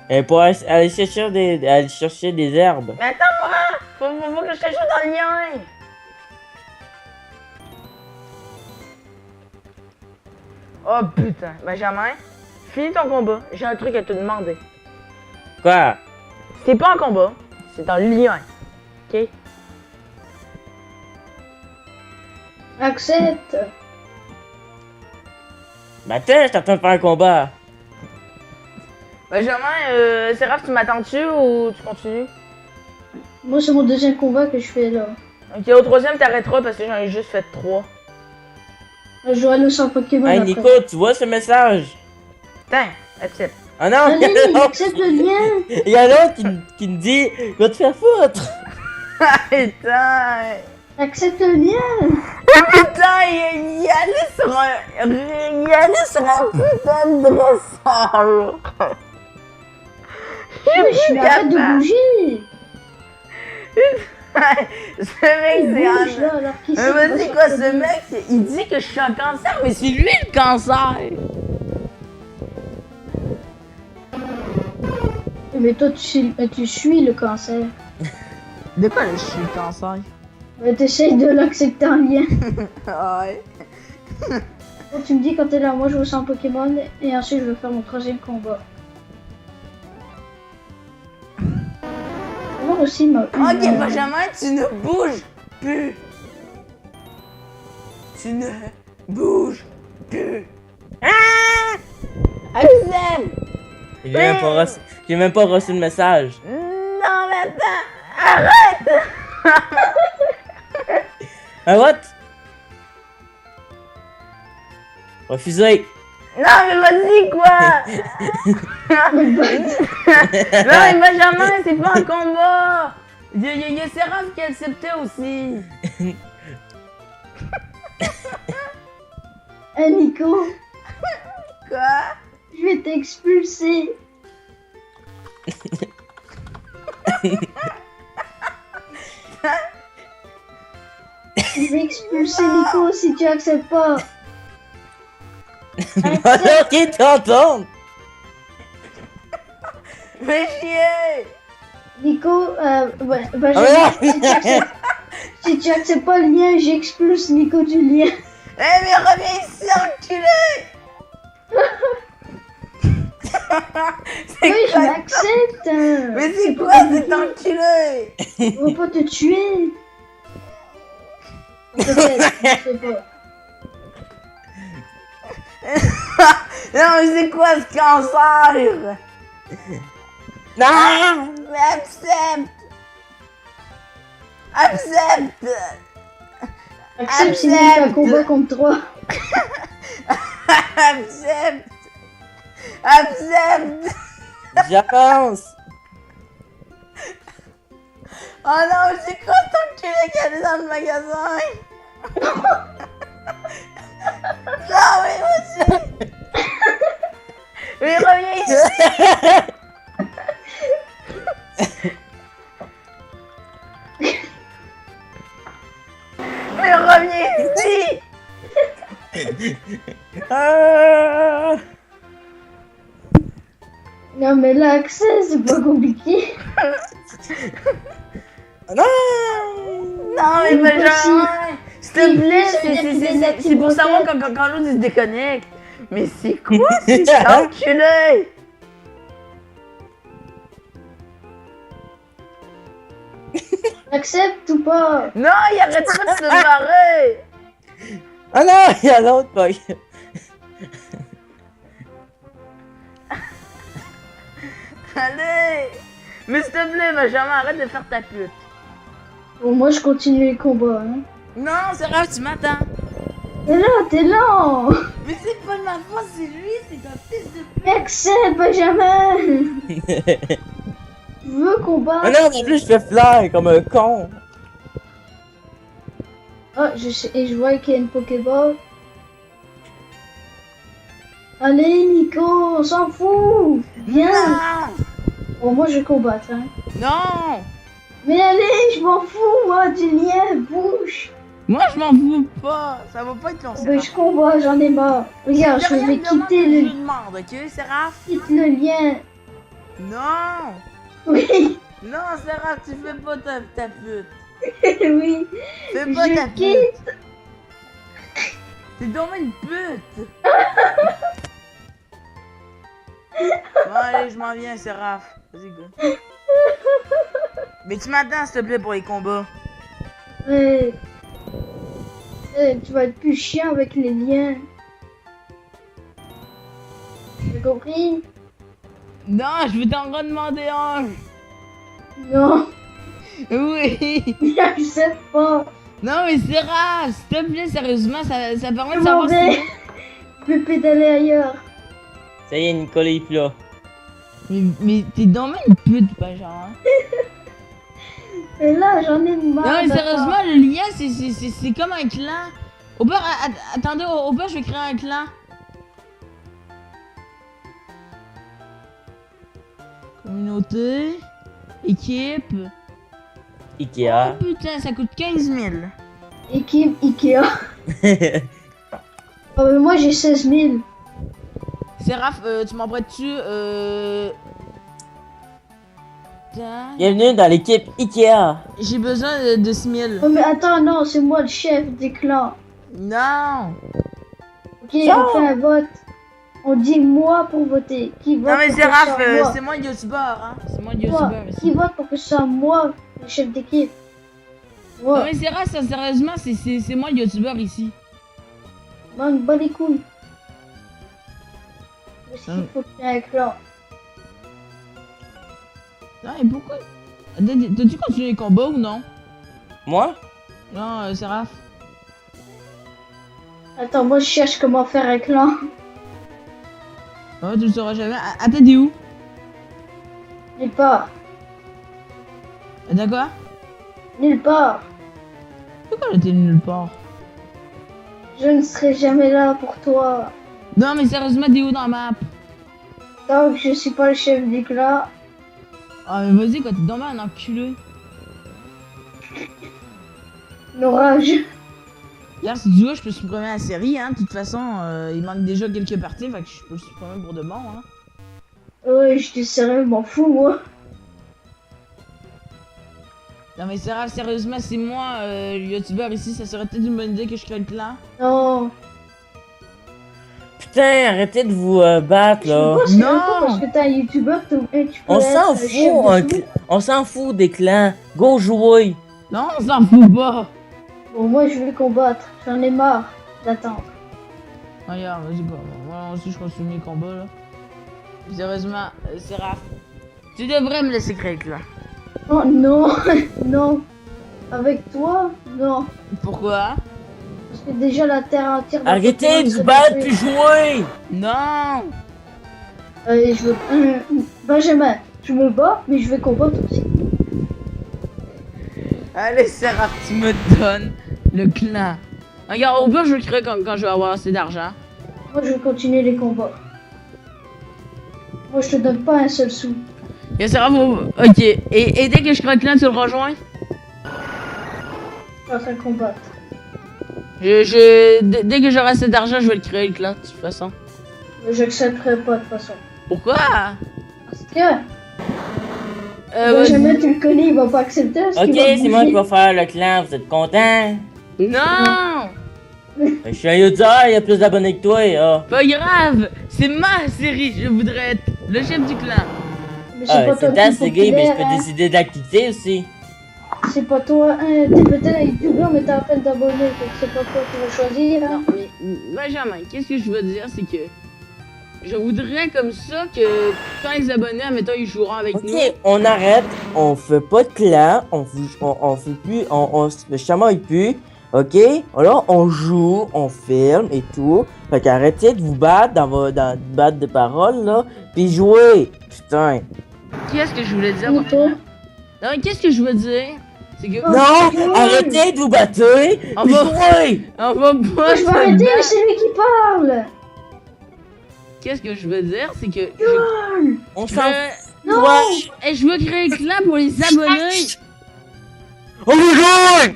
Et pour aller chercher des herbes. Mais attends-moi! Faut que je te joue dans le lien! Oh putain, Benjamin, finis ton combat, j'ai un truc à te demander. Quoi? C'est pas un combat, c'est un lien. Ok? Accepte. Bah attends, je t'attends de faire un combat. Benjamin, c'est grave, tu m'attends-tu ou tu continues? Moi, c'est mon deuxième combat que je fais là. Ok, au troisième, t'arrêteras parce que j'en ai juste fait 3. Je vais aller au centre Pokémon Hey après. Nico, tu vois ce message? Tiens, accepte. Ah non! Allez, il accepte le lien. Il y a l'autre qui me dit va te faire foutre! Putain! Accepte le lien. Putain, il allait sur un putain de dresseur! Mais je suis arrête de bouger. Ce mec, Il c'est bouge un... là, alors qu'il Mais vas-y, quoi, ce mec, il dit que je suis un cancer, mais c'est lui le cancer! Mais toi, tu suis le cancer. De quoi je suis le cancer? T'essayes de l'accepter en lien. Ouais. Bon, tu me dis quand t'es là, moi je veux 100 Pokémon et ensuite je vais faire mon troisième combat. Voir aussi ma. Ok, Benjamin, tu ne bouges plus. Tu ne bouges plus. Ah! Absem! J'ai même pas reçu le message. Non, mais attends! Arrête! Ah, what? Refusé. Non, mais vas-y, quoi! Non, mais Benjamin, c'est pas un combat! Il y a Seraph qui acceptait aussi! Eh Nico, Quoi? je vais t'expulser. Je vais expulser Nico si tu acceptes pas. Alors qui t'entend? Fais chier! Nico, Ah, Benjamin, si tu acceptes pas le lien, j'expulse Nico du lien. Eh, mais reviens ici, enculé! C'est Oui, je quoi? l'accepte. Mais c'est pas quoi cet enculé? On va pas te tuer. Peut-être, je sais pas. Non, mais c'est quoi ce cancer? Non! Mais accepte! Accepte! Accepte si c'est un combat contre 3. Accepte! Accepte! J'avance! Oh non, c'est quoi cet enculé qui est dans le magasin? Non, mais monsieur! Mais reviens ici! Mais reviens ici! Ah! Non mais là, accès, c'est pas compliqué. Non! Non, mais Oui, Benjamin! S'il te Oui, plaît, ça veut dire que c'est pour savoir quand l'autre il se déconnecte. Mais c'est quoi cet enculé? Accepte ou pas? Non, il arrête pas de se barrer! Ah non, il y a l'autre bug. Allez! Mais s'il te plaît, Benjamin, arrête de faire ta pute. Bon, moi je continue les combats. Hein. Non, c'est grave, tu m'attends. Mais là, t'es lent. Mais c'est pas de ma faute, c'est lui, c'est un fils de pute. Mais accepte, Benjamin. Je veux Ah combattre. non, en plus je fais flair comme un con. Oh, et je vois qu'il y a une Pokéball. Allez, Nico, on s'en fout. Viens. Non! Bon, moi je vais combattre. Hein. Non! Mais allez, je m'en fous, moi, du lien, bouge. Moi, je m'en fous pas. Ça va pas être long, Ben, je combats, j'en ai marre. Regarde, je vais quitter Je le... demande, ok, Seraph? Quitte le lien. Non! Oui, Non, Seraph, tu fais pas ta pute. oui. Fais pas ta Je quitte. pute. T'es donc une pute. Bon, allez, je m'en viens, Seraph. Vas-y, go. Mais tu m'attends, s'il te plaît, pour les combats. Ouais. Tu vas être plus chiant avec les liens. T'as compris? Non, je vais t'en redemander un. Non, Oui. j'accepte pas. Non, mais Seraph, s'il te plaît, sérieusement, ça permet Je de m'en savoir vais. si... Je vais pédaler ailleurs. Ça y est, Nicolas il est plus là. Mais t'es donc une pute, Benjamin. Et là, j'en ai marre. Non, mais d'attendre. sérieusement, le lien, c'est comme un clan. Au pire, attendez, au pire, je vais créer un clan. Communauté. Équipe. Ikea. Oh putain, ça coûte 15 000. Équipe Ikea. Oh, mais moi, j'ai 16 000. Seraph, tu m'en prêtes-tu Tac. Bienvenue dans l'équipe Ikea. J'ai besoin de 6 000. Oh, mais attends, non, c'est moi le chef des clans. Non. Ok, on fait un vote. On dit moi pour voter. Qui vote Non mais pour c'est que ce Raph, soit moi? c'est moi le youtubeur, hein. C'est moi le Moi. youtubeur Qui ici. vote pour que ce soit moi, le chef d'équipe? Non Moi. mais c'est Raph, ça, sérieusement, c'est moi le youtubeur ici. Moi, me bats les couilles. Parce Hum. qu'il faut créer un clan. Non et pourquoi? T'as-tu continué les combats ou non? Moi? Non, c'est Raph. Attends, moi je cherche comment faire un clan. Ouais, tu le sauras jamais. Ah, t'es dit où? Nulle part. D'accord? Nulle part. Pourquoi elle était nulle part? Je ne serai jamais là pour toi. Non mais sérieusement, t'es où dans la map? Tant que je suis pas le chef du clan. Ah mais vas-y quoi, t'es dommage un enculé. L'orage. Regarde, si tu veux, je peux supprimer la série, hein. De toute façon, il manque déjà quelques parties, fait que je peux le supprimer pour de bon, hein. Ouais, je te sérieux, m'en fous moi. Non mais sérieusement, c'est moi, le youtubeur ici, ça serait peut-être une bonne idée que je crée le clan. Non. Putain, arrêtez de vous battre Je peux là. pas, c'est Non. même pas parce que t'es un youtubeur, tu peux On s'en être le chef fout, de tout. on s'en fout des clans. Go jouer. Non, on s'en fout pas. Bon, moi je vais combattre. J'en ai marre d'attendre. Regarde, vas-y quoi, moi aussi je continue mes combats là. Sérieusement, c'est Raph. Tu devrais me laisser créer le clan. Oh non, non. Avec toi, non. Pourquoi? Parce que déjà la terre entière. de Arrêtez Pokémon de serait vous battre détruite. puis jouer. Non. Allez, je veux. Benjamin, je me bats, mais je vais combattre aussi. Allez, c'est Raph, tu me donnes le clan. Regarde, au pire, je le crée quand je vais avoir assez d'argent. Moi, je vais continuer les combats. Moi, je te donne pas un seul sou. Et c'est Raph, ok. Et dès que je crée le clan, tu le rejoins? Je suis en train de combattre. Dès que j'aurai assez d'argent, je vais le créer le clan, de toute façon. Mais j'accepterai pas de toute façon. Pourquoi? Parce que Vas-y. Benjamin, tu le connais, il va pas accepter. Parce Ok, qu'il va c'est moi qui bouger. vais faire le clan, vous êtes contents? Non! Je suis un youtubeur, il y a plus d'abonnés que toi, là. Pas grave! C'est ma série, je voudrais être le chef du clan. Mais Ah, pas c'est toi ta qui série, mais je populaire, peux hein. décider de la quitter aussi. C'est pas toi, hein. T'es peut-être un youtubeur, mais t'as à peine d'abonnés. Donc c'est pas toi qui vas choisir. Hein. Non, mais Benjamin, qu'est-ce que je veux dire, c'est que je voudrais comme ça que quand les abonnés, admettons, ils joueront avec Ok, nous. on arrête, on fait pas de clan, on fait plus, on se chamaille plus, ok? Alors on joue, on filme et tout. Fait qu'arrêtez de vous battre dans battre de paroles là, puis jouer. Putain. Qu'est-ce que je voulais dire? Ni toi. Non, mais qu'est-ce que je veux dire? C'est que Non, arrêtez de vous battre, On puis va- jouer. on va pas Moi, je se vais arrêter, mais battre. c'est lui qui parle. Qu'est-ce que je veux dire, c'est que On je s'en veux... Non. fout. Et je veux créer un clan pour les abonnés. On va jouer.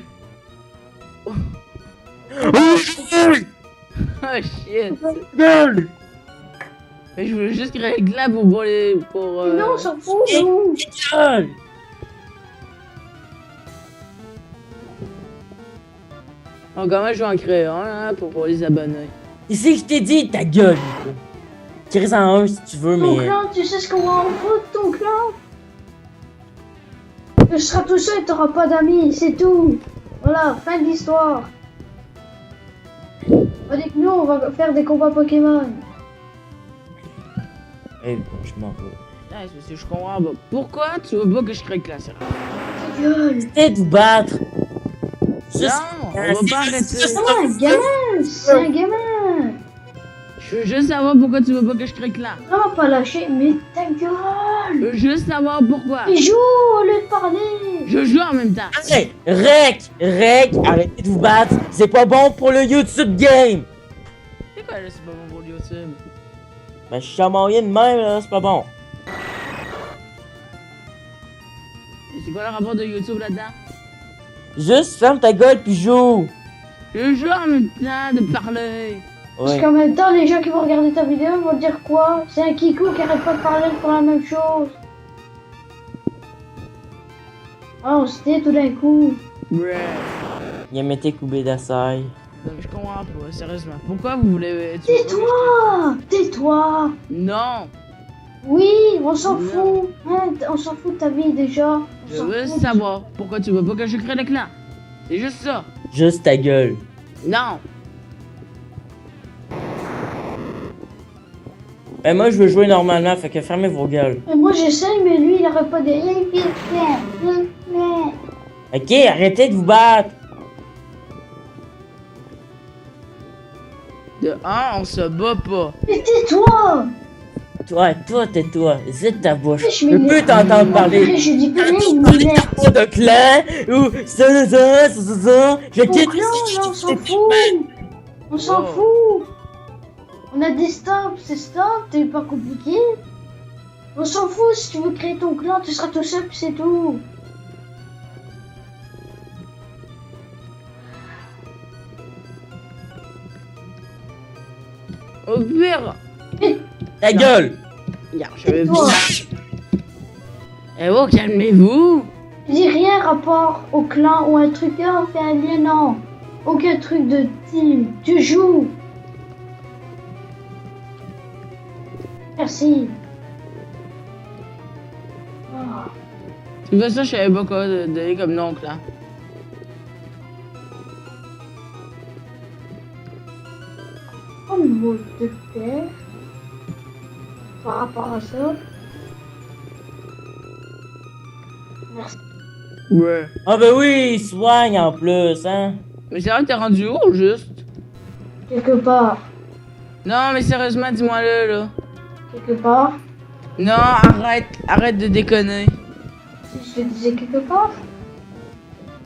On va jouer. Oh shit. Gueule. Mais je veux juste créer un clan pour les... Pour, Non, on s'en fout, Et- nous. Gueule. Donc, comment je vais en créer un hein, pour les abonnés? Ici, je t'ai dit ta gueule, Nico. Tire en un si tu veux, Ton mais. clan, tu sais ce qu'on va en foutre, ton clan? Tu seras tout seul, t'auras pas d'amis, c'est tout. Voilà, fin de l'histoire. On dit que nous, on va faire des combats Pokémon. Eh, je m'en vais. Ah, c'est parce que je comprends pas. Pourquoi tu veux pas que je crée un clan, c'est vrai? Ta gueule. Arrêtez de vous battre. Juste- Non, on va pas arrêter. C'est un gamin, c'est un gamin. Je veux juste savoir pourquoi tu veux pas que je crée un clan. Vraiment pas lâcher, mais ta Je gueule. veux juste savoir pourquoi. Mais joue au lieu de parler. Je joue en même temps. Hey, rec, arrêtez de vous battre. C'est pas bon pour le YouTube game. C'est quoi là, c'est pas bon pour le YouTube? Ben, je suis chamaillé de même, là, c'est pas bon. Et c'est quoi le rapport de YouTube là-dedans? Juste ferme ta gueule puis joue. Je joue en même temps de parler. Parce Ouais. qu'en même temps, les gens qui vont regarder ta vidéo vont dire quoi? C'est un Kikou qui arrête pas de parler pour la même chose. Ah, on se tait tout d'un coup. Bruh. Yamete Kubedasai. Je comprends pas, sérieusement. Pourquoi vous voulez... tu veux pas que Tais-toi! Tais-toi! je te- Non! Oui, on s'en Non. fout. Hein, on s'en fout de ta vie déjà. On Je s'en veux fout. savoir pourquoi tu veux pas que je crée le clan. C'est juste ça. Juste ta gueule. Non! Ben moi, je veux jouer normalement, fait que fermez vos gueules. Mais moi j'essaye, mais lui il arrête pas de rien. Ok, arrêtez de vous battre. De un, on se bat pas. Mais tais-toi! Toi, tais-toi. Zite ta bouche. Je Je peux m'énerve. t'entendre Après, parler. je dis plus rien, il Tu dis m'énerve. pas de clan ou ça. Je Ton quitte clan, là, on s'en ici. fout. On s'en Oh. fout. On a des stops, c'est stop, c'est pas compliqué. On s'en fout, si tu veux créer ton clan, tu seras tout seul, puis c'est tout. Au pire. Ta gueule. Regarde, je vais Tais-toi. Eh oh, calmez-vous. Je dis rien rapport au clan ou un truc, on fait un lien, non. Aucun truc de team, tu joues. Merci. Ah. Tu veux ça, je savais pas quoi donner comme nom, là. Oh mon de père. Par rapport à ça. Merci. Ouais. Ah ben oui, il soigne en plus, hein. Mais c'est vrai que t'es rendu où, juste? Quelque part. Non, mais sérieusement, dis-moi-le, là. Quelque part. Non, arrête de déconner. Si je te disais quelque part.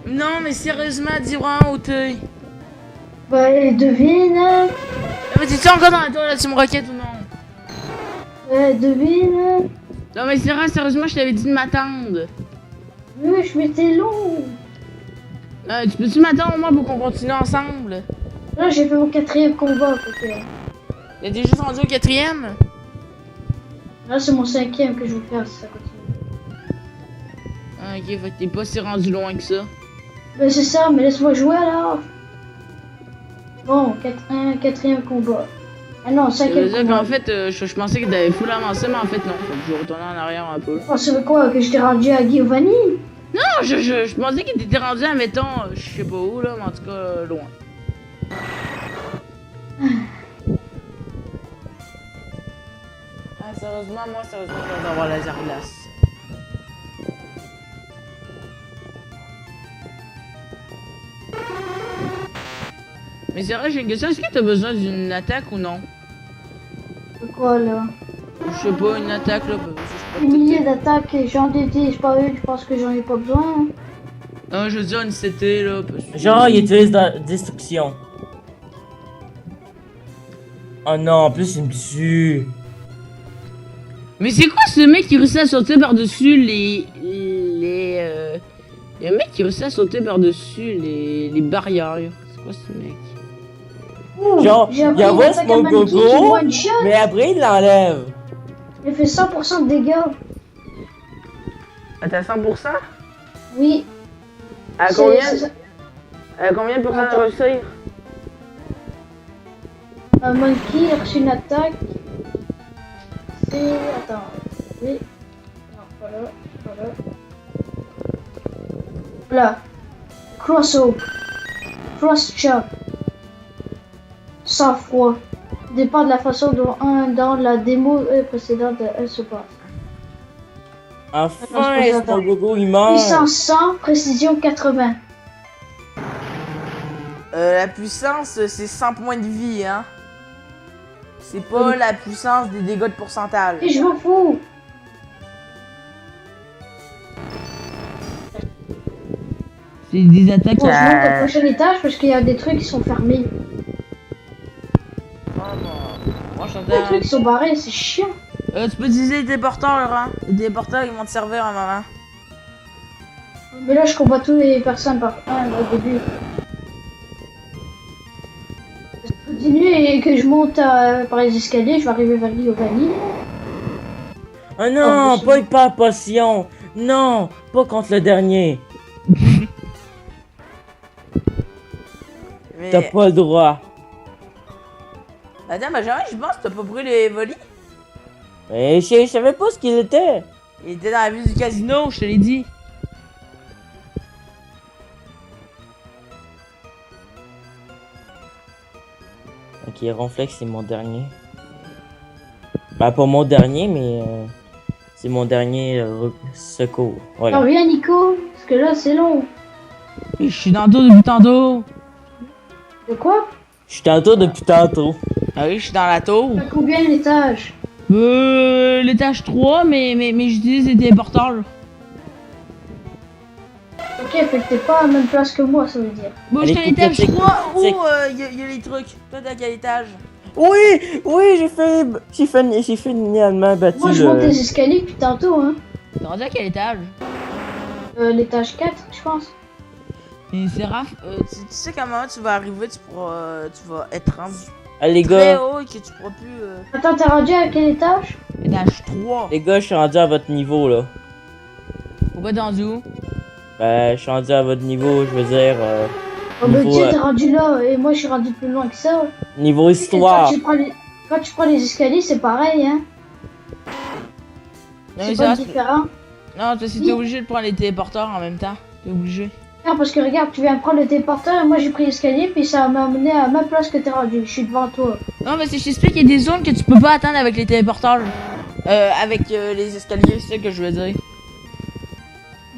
Non, mais sérieusement, dis-moi où t'es. Bah, devine. Ah, mais t'es-tu encore dans la tour de la Team Rocket ou non? Devine. Non, mais sérieusement, je t'avais dit de m'attendre. Oui, je m'étais long. Tu peux-tu m'attendre au moins pour qu'on continue ensemble? Là, j'ai fait mon 4e combat. T'es juste rendu au 4e? Là, c'est mon 5e que je vais faire si ça continue. Ah, ok, fait que t'es pas si rendu loin que ça. Ben, c'est ça, mais laisse-moi jouer alors. Bon, 4e combat. Ah non, Ça 5e veut dire combat. qu'en fait, je pensais que t'avais full avancé, mais en fait, non. Faut que je retourne en arrière un peu. Oh, c'est quoi que je t'ai rendu à Giovanni? Non, je pensais qu'il t'était rendu à, mettons, je sais pas où, là, mais en tout cas, loin. Ah, sérieusement, je vais avoir laser glace. Mais c'est vrai, j'ai une question. Est-ce que t'as besoin d'une attaque ou non? C'est quoi là? Je sais pas, une attaque là. Parce que je Des peux milliers peut-être- d'attaques et j'en utilise pas une, je pense que j'en ai pas besoin. Non, je veux dire une CT là. Parce que... Genre, il utilise la destruction. Oh non, en plus, il me tue. Mais c'est quoi ce mec qui réussit à sauter par-dessus les. Il y a un mec qui réussit à sauter par-dessus les barrières. C'est quoi ce mec? Ouh, Genre, j'ai appris il une envoie attaque mon à Maneki qui gogo, one shot. mais après, il l'enlève. Il fait 100% de dégâts. Ah, t'as 100%? Oui. À C'est- combien? c'est- À combien de pourcents de Attends. réussir? Un monkey a reçu une attaque. C'est. Attends. Oui. Non, voilà. Voilà. Voilà. Cross-hope. Cross-chop. Sang-froid. Dépend de la façon dont dans la démo précédente elle se passe. Enfin, Attends, mon gogo, il meurt. Puissance 100, précision 80. La puissance, c'est 100 points de vie, hein. C'est pas Oui. la puissance des dégâts de pourcentage. Et je m'en fous. C'est des attaques Bon, je monte au prochain étage parce qu'il y a des trucs qui sont fermés. Moi, je Les trucs qui sont barrés, c'est chiant. Tu peux utiliser les téléporteurs, Laurent. Les téléporteurs, ils vont te servir un moment. Mais là, je combats toutes les personnes par un au début. Si je continue et que je monte par les escaliers, je vais arriver vers Giovanni. Oh non, Oh, pas hyper potion. Non, pas contre le dernier. Mais... T'as pas le droit. Attends, Benjamin, je pense que t'as pas pris les volis. Mais je savais pas ce qu'il était. Il était dans la ville du casino, je te l'ai dit. Ok, Ronflex, c'est mon dernier. Bah, pas mon dernier, mais c'est mon dernier secours. Voilà. Reviens, Nico, parce que là, c'est long. Je suis dans le dos depuis tantôt. De quoi? Je suis tantôt depuis tantôt. Ah oui, je suis dans la tour. T'as combien l'étage? L'étage 3, mais j'utilise les téléporteurs. Ok, fait que t'es pas à la même place que moi, ça veut dire. Bon, je Allez, suis à l'étage coupe, 3 où tic. y a les trucs. Toi, t'es à quel étage? Oui, oui, j'ai finalement battu Moi, je monte les escaliers depuis tantôt, hein. T'es rendu à quel étage? L'étage 4, je pense. Et Séraph, tu sais comment tu vas arriver, tu vas être rendu Ah, les très gars, haut et que tu pourras plus... Attends, t'es rendu à quel étage? Étage 3. les gars, je suis rendu à votre niveau, là. Pourquoi t'es rendu où? Ben, je suis rendu à votre niveau, je veux dire, Oh, bah, niveau, Dieu, t'es rendu là, et moi, je suis rendu plus loin que ça. niveau Et histoire. quand tu prends les escaliers, c'est pareil, hein. Non, C'est mais pas ça, différent. non, toi, si t'es obligé de prendre les téléporteurs en même temps. T'es obligé. Non, parce que regarde, tu viens prendre le téléporteur, et moi, j'ai pris l'escalier, puis ça m'a amené à la même place que t'es rendu. Je suis devant toi. Non, mais si je t'explique, il y a des zones que tu peux pas atteindre avec les téléporteurs. Avec les escaliers, c'est ça que je veux dire.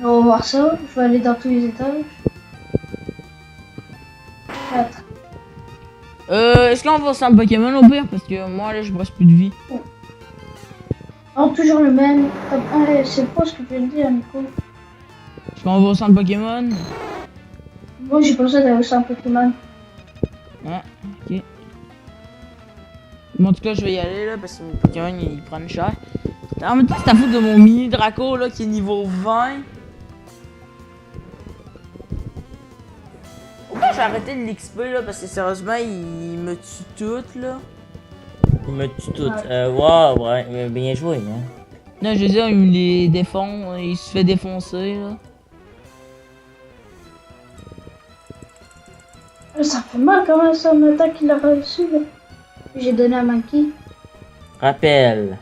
On va voir ça. Je vais aller dans tous les étages. 4. Est-ce qu'on va au centre Pokémon au pire? Parce que moi, là, je brosse plus de vie. Non, toujours le même. C'est pas ce que tu viens de dire, Nico. Est-ce qu'on va au centre Pokémon? Moi, j'ai pas besoin d'aller au centre Pokémon. Ah, ok. Bon, en tout cas, je vais y aller, là, parce que mes Pokémon, ils prennent cher. En même temps, c'est à foutre de mon mini Draco, là, qui est niveau 20. Pourquoi j'ai arrêté de l'XP, là? Parce que sérieusement, il me tue tout, là. Il me tue tout. Ouais, mais bien joué, hein. Non, je veux dire, il me les défend, il se fait défoncer, là. Ça fait mal quand même, son attaque qu'il a reçu. Là. J'ai donné à Monkey. Rappel.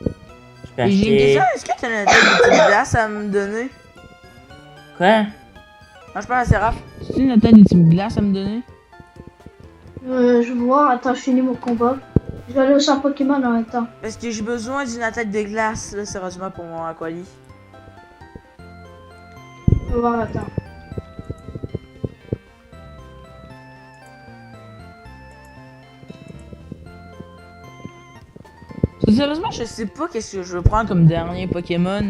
Je peux Et j'ai une acheter... question, est-ce que t'as une attaque de type glace à me donner? Quoi? Non, je parle à Séraph. C'est une attaque de type glace à me donner? Je vais voir, attends, je finis mon combat. Je vais aller au centre Pokémon en même temps. Parce que j'ai besoin d'une attaque de glace, là, sérieusement, pour mon Aquali. Je vais voir, attends. Sérieusement, je sais pas qu'est-ce que je veux prendre comme dernier Pokémon.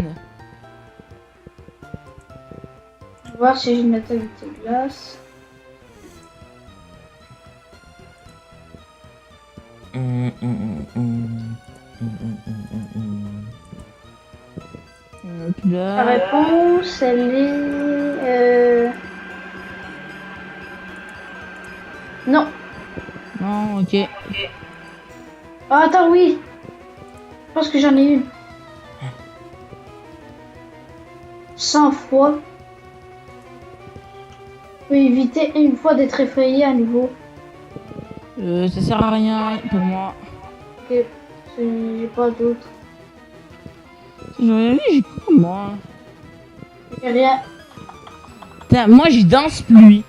Je vais voir si j'ai une attaque de glace. La Là... réponse, elle est... Non. Non, ok. Ah, attends, oui. Je pense que j'en ai une. 100 fois. Je peux éviter une fois d'être effrayé à nouveau. Ça sert à rien pour moi. Ok, j'ai pas d'autre. J'en ai j'ai quoi, moi? J'ai rien. Putain, moi, j'y danse pluie.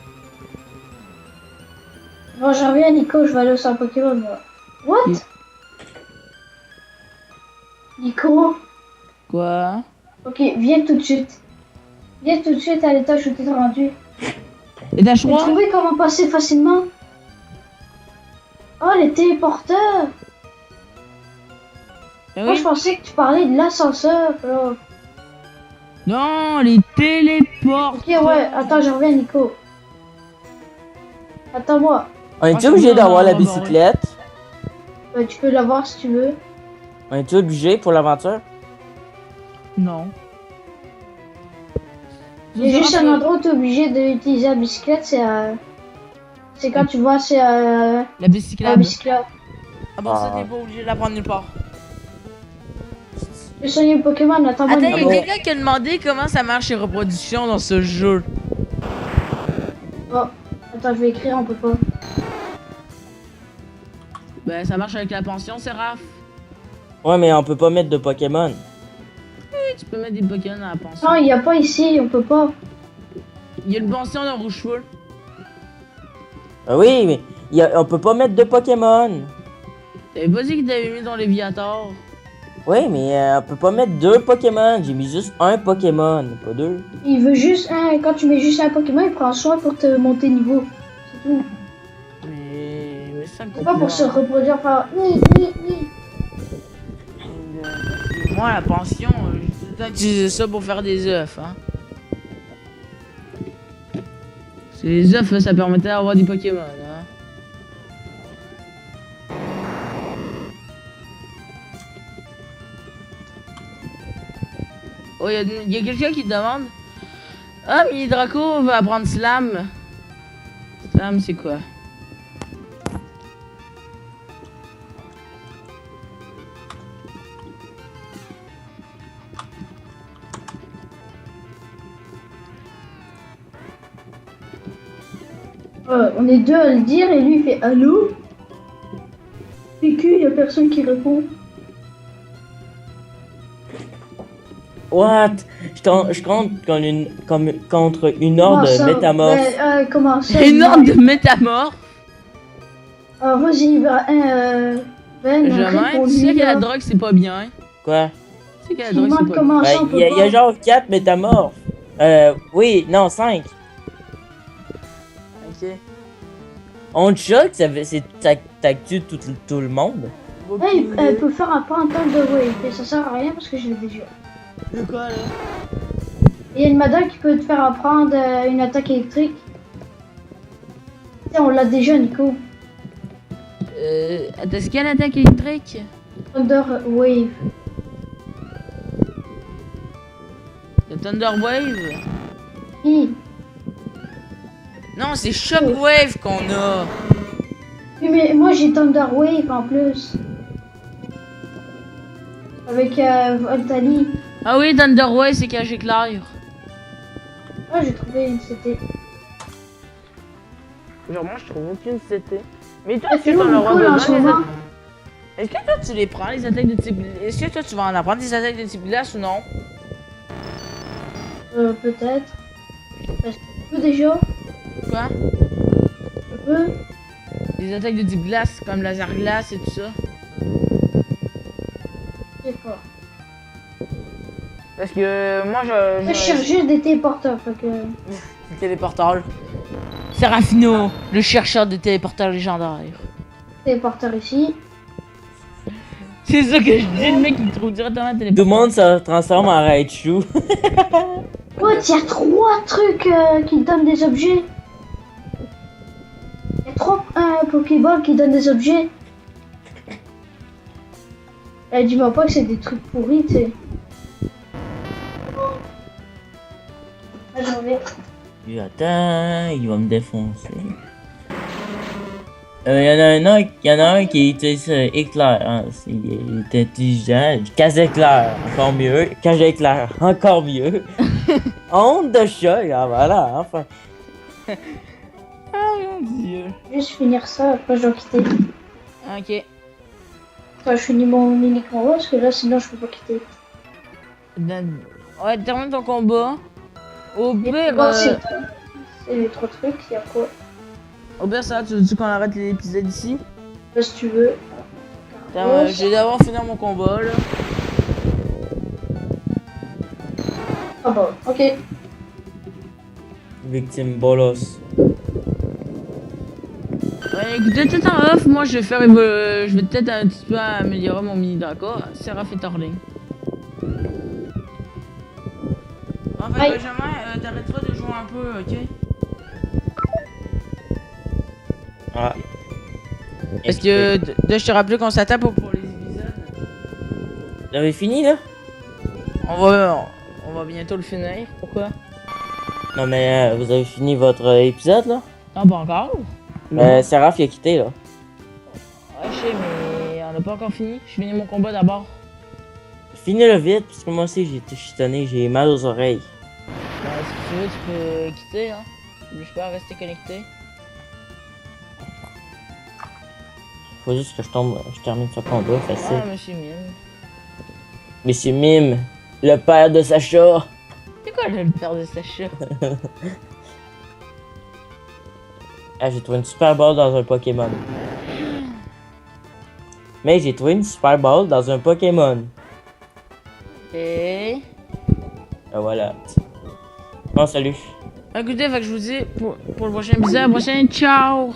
Bon, j'en reviens, Nico, je vais aller au centre Pokémon, moi. What? Oui. Nico? Quoi? Ok, viens tout de suite. Viens tout de suite à l'étage où t'es rendu. Étage J'ai 3? trouvé comment passer facilement. Oh, les téléporteurs! Moi, Oui. je pensais que tu parlais de l'ascenseur, là. Non, les téléports. Ok, ouais, attends, je reviens, Nico. Attends-moi. On est-tu Ah, obligé c'est d'avoir bon, la bon, bicyclette? Tu peux l'avoir si tu veux. On est-tu obligé pour l'aventure? Non. Il y a juste un endroit où t'es obligé d'utiliser la bicyclette, c'est quand tu vois, c'est La la bicyclette. bicyclette. Ah bon, ça, t'es pas obligé de la prendre nulle part. Je soigne Pokémon, attends-moi. Attends, il y Nico. a quelqu'un qui a demandé comment ça marche les reproductions dans ce jeu. Oh, Attends, je vais écrire, on peut pas. Ben, ça marche avec la pension, Séraph. Ouais, mais on peut pas mettre de Pokémon. Oui, tu peux mettre des Pokémon dans la pension. Non, il y a pas ici, on peut pas. Il y a une pension dans Rougefoul. Ah oui, mais on peut pas mettre de Pokémon. T'avais pas dit que t'avais mis dans l'Eviator. Oui, mais on peut pas mettre 2 Pokémon. J'ai mis juste un Pokémon, pas 2. Il veut juste un. Quand tu mets juste un Pokémon, il prend soin pour te monter niveau. C'est tout. Mais ça C'est pas pour se reproduire, faire ni. Moi, la pension, j'ai tout le temps utilisé ça pour faire des œufs, hein. Parce que les œufs, ça permettait d'avoir des Pokémon, hein. Oh, il y a quelqu'un qui demande. Ah, Mini Draco va apprendre Slam. Slam, c'est quoi? On est deux à le dire et lui il fait allô. PQ, il y a personne qui répond. What? Je compte contre une horde Comment ça? de métamorphes. Comment ça? Une horde de métamorphes. Alors vas-y, Ben, Jamais, tu réponds-lui, sais que la là. drogue c'est pas bien. Quoi? Tu sais que la Il drogue c'est demande pas comment bien. ça, on peut Il y a pas. genre 4 métamorphes. Oui, non, 5. Ok. On te choque, ça tue tout le monde. Hey, elle peut faire un point de wave et ça sert à rien parce que je l'ai déjà. De quoi là? Il y a une madame qui peut te faire apprendre une attaque électrique. Tiens, on l'a déjà, Nico. Attends, est-ce qu'il y a l'attaque électrique? Thunder Wave. Le Thunder Wave? Oui. Non, c'est Shockwave qu'on a. Oui, mais moi j'ai Thunder Wave en plus. Avec Voltali. Ah oui, Thunder Wave c'est caché clair. Ah, j'ai trouvé une CT. Genre, moi je trouve aucune CT. Mais toi, Ah, est-ce que c'est t'en où, auras Nico, là, en besoin ce des moment? Est-ce que toi tu les prends les attaques de type. Est-ce que toi tu vas en apprendre des attaques de type glace ou non? Peut-être. Parce que tu peux déjà. Quoi? Tu peux. Des attaques de type glace comme laser glace et tout ça. Je sais pas. Parce que moi Je cherche juste des téléporteurs. Fait que... Téléporteur. Serafino, le chercheur de téléporteurs légendaires. Téléporteur ici. C'est ça que je dis, le mec il trouve directement Tout le téléporteur. monde se transforme en Raichu. What? Il y a 3 trucs qui donnent des objets. Il y a 3 Pokéballs qui donnent des objets. Dis-moi pas que c'est des trucs pourris, tu sais. Ah, j'en vais. Puis attends, il va me défoncer. Il y en a un qui utilise éclair. Hein, il est intelligent. Casse éclair, encore mieux. Cache éclair, encore mieux. Honte de chat, ah, voilà, enfin. Ah mon dieu. Juste finir ça, après je dois quitter. Ok. Attends, je finis mon mini combat parce que là sinon je peux pas quitter. Ouais, termine ton combat. Au pire, Bon, c'est les 3 trucs, il y a quoi? au pire, ça, tu veux qu'on arrête l'épisode ici? Là, si tu veux. Attends, je vais d'abord finir mon combat là. Ah bon, ok. Victime bolos. Ouais, écoutez, peut-être en off, moi je vais faire je vais peut-être un petit peu améliorer mon mini Draco. Seraph et Torling. En fait, Aïe. Benjamin, t'arrêteras de jouer un peu, ok? Ah. Parce que je te rappelle qu'on s'attaque pour les épisodes. Vous avez fini là? On va bientôt le finir. Pourquoi? Non mais vous avez fini votre épisode là? Non, pas encore. Seraph il a quitté là. Ouais, je sais, mais on n'a pas encore fini. Je finis mon combat d'abord. Finis-le vite, parce que moi aussi j'ai été chitonné, j'ai mal aux oreilles. Si tu veux, tu peux quitter, hein. Je peux pas rester connecté. Faut juste que je termine ce combat, facile. Ah, monsieur Mime. Monsieur Mime, le père de Sacha. C'est quoi le père de Sacha? Ah, j'ai trouvé une super balle dans un Pokémon. Mais j'ai trouvé une super balle dans un Pokémon. Et... Ah, voilà. Bon, salut. Écoutez, fait que je vous dis pour le prochain épisode, ciao!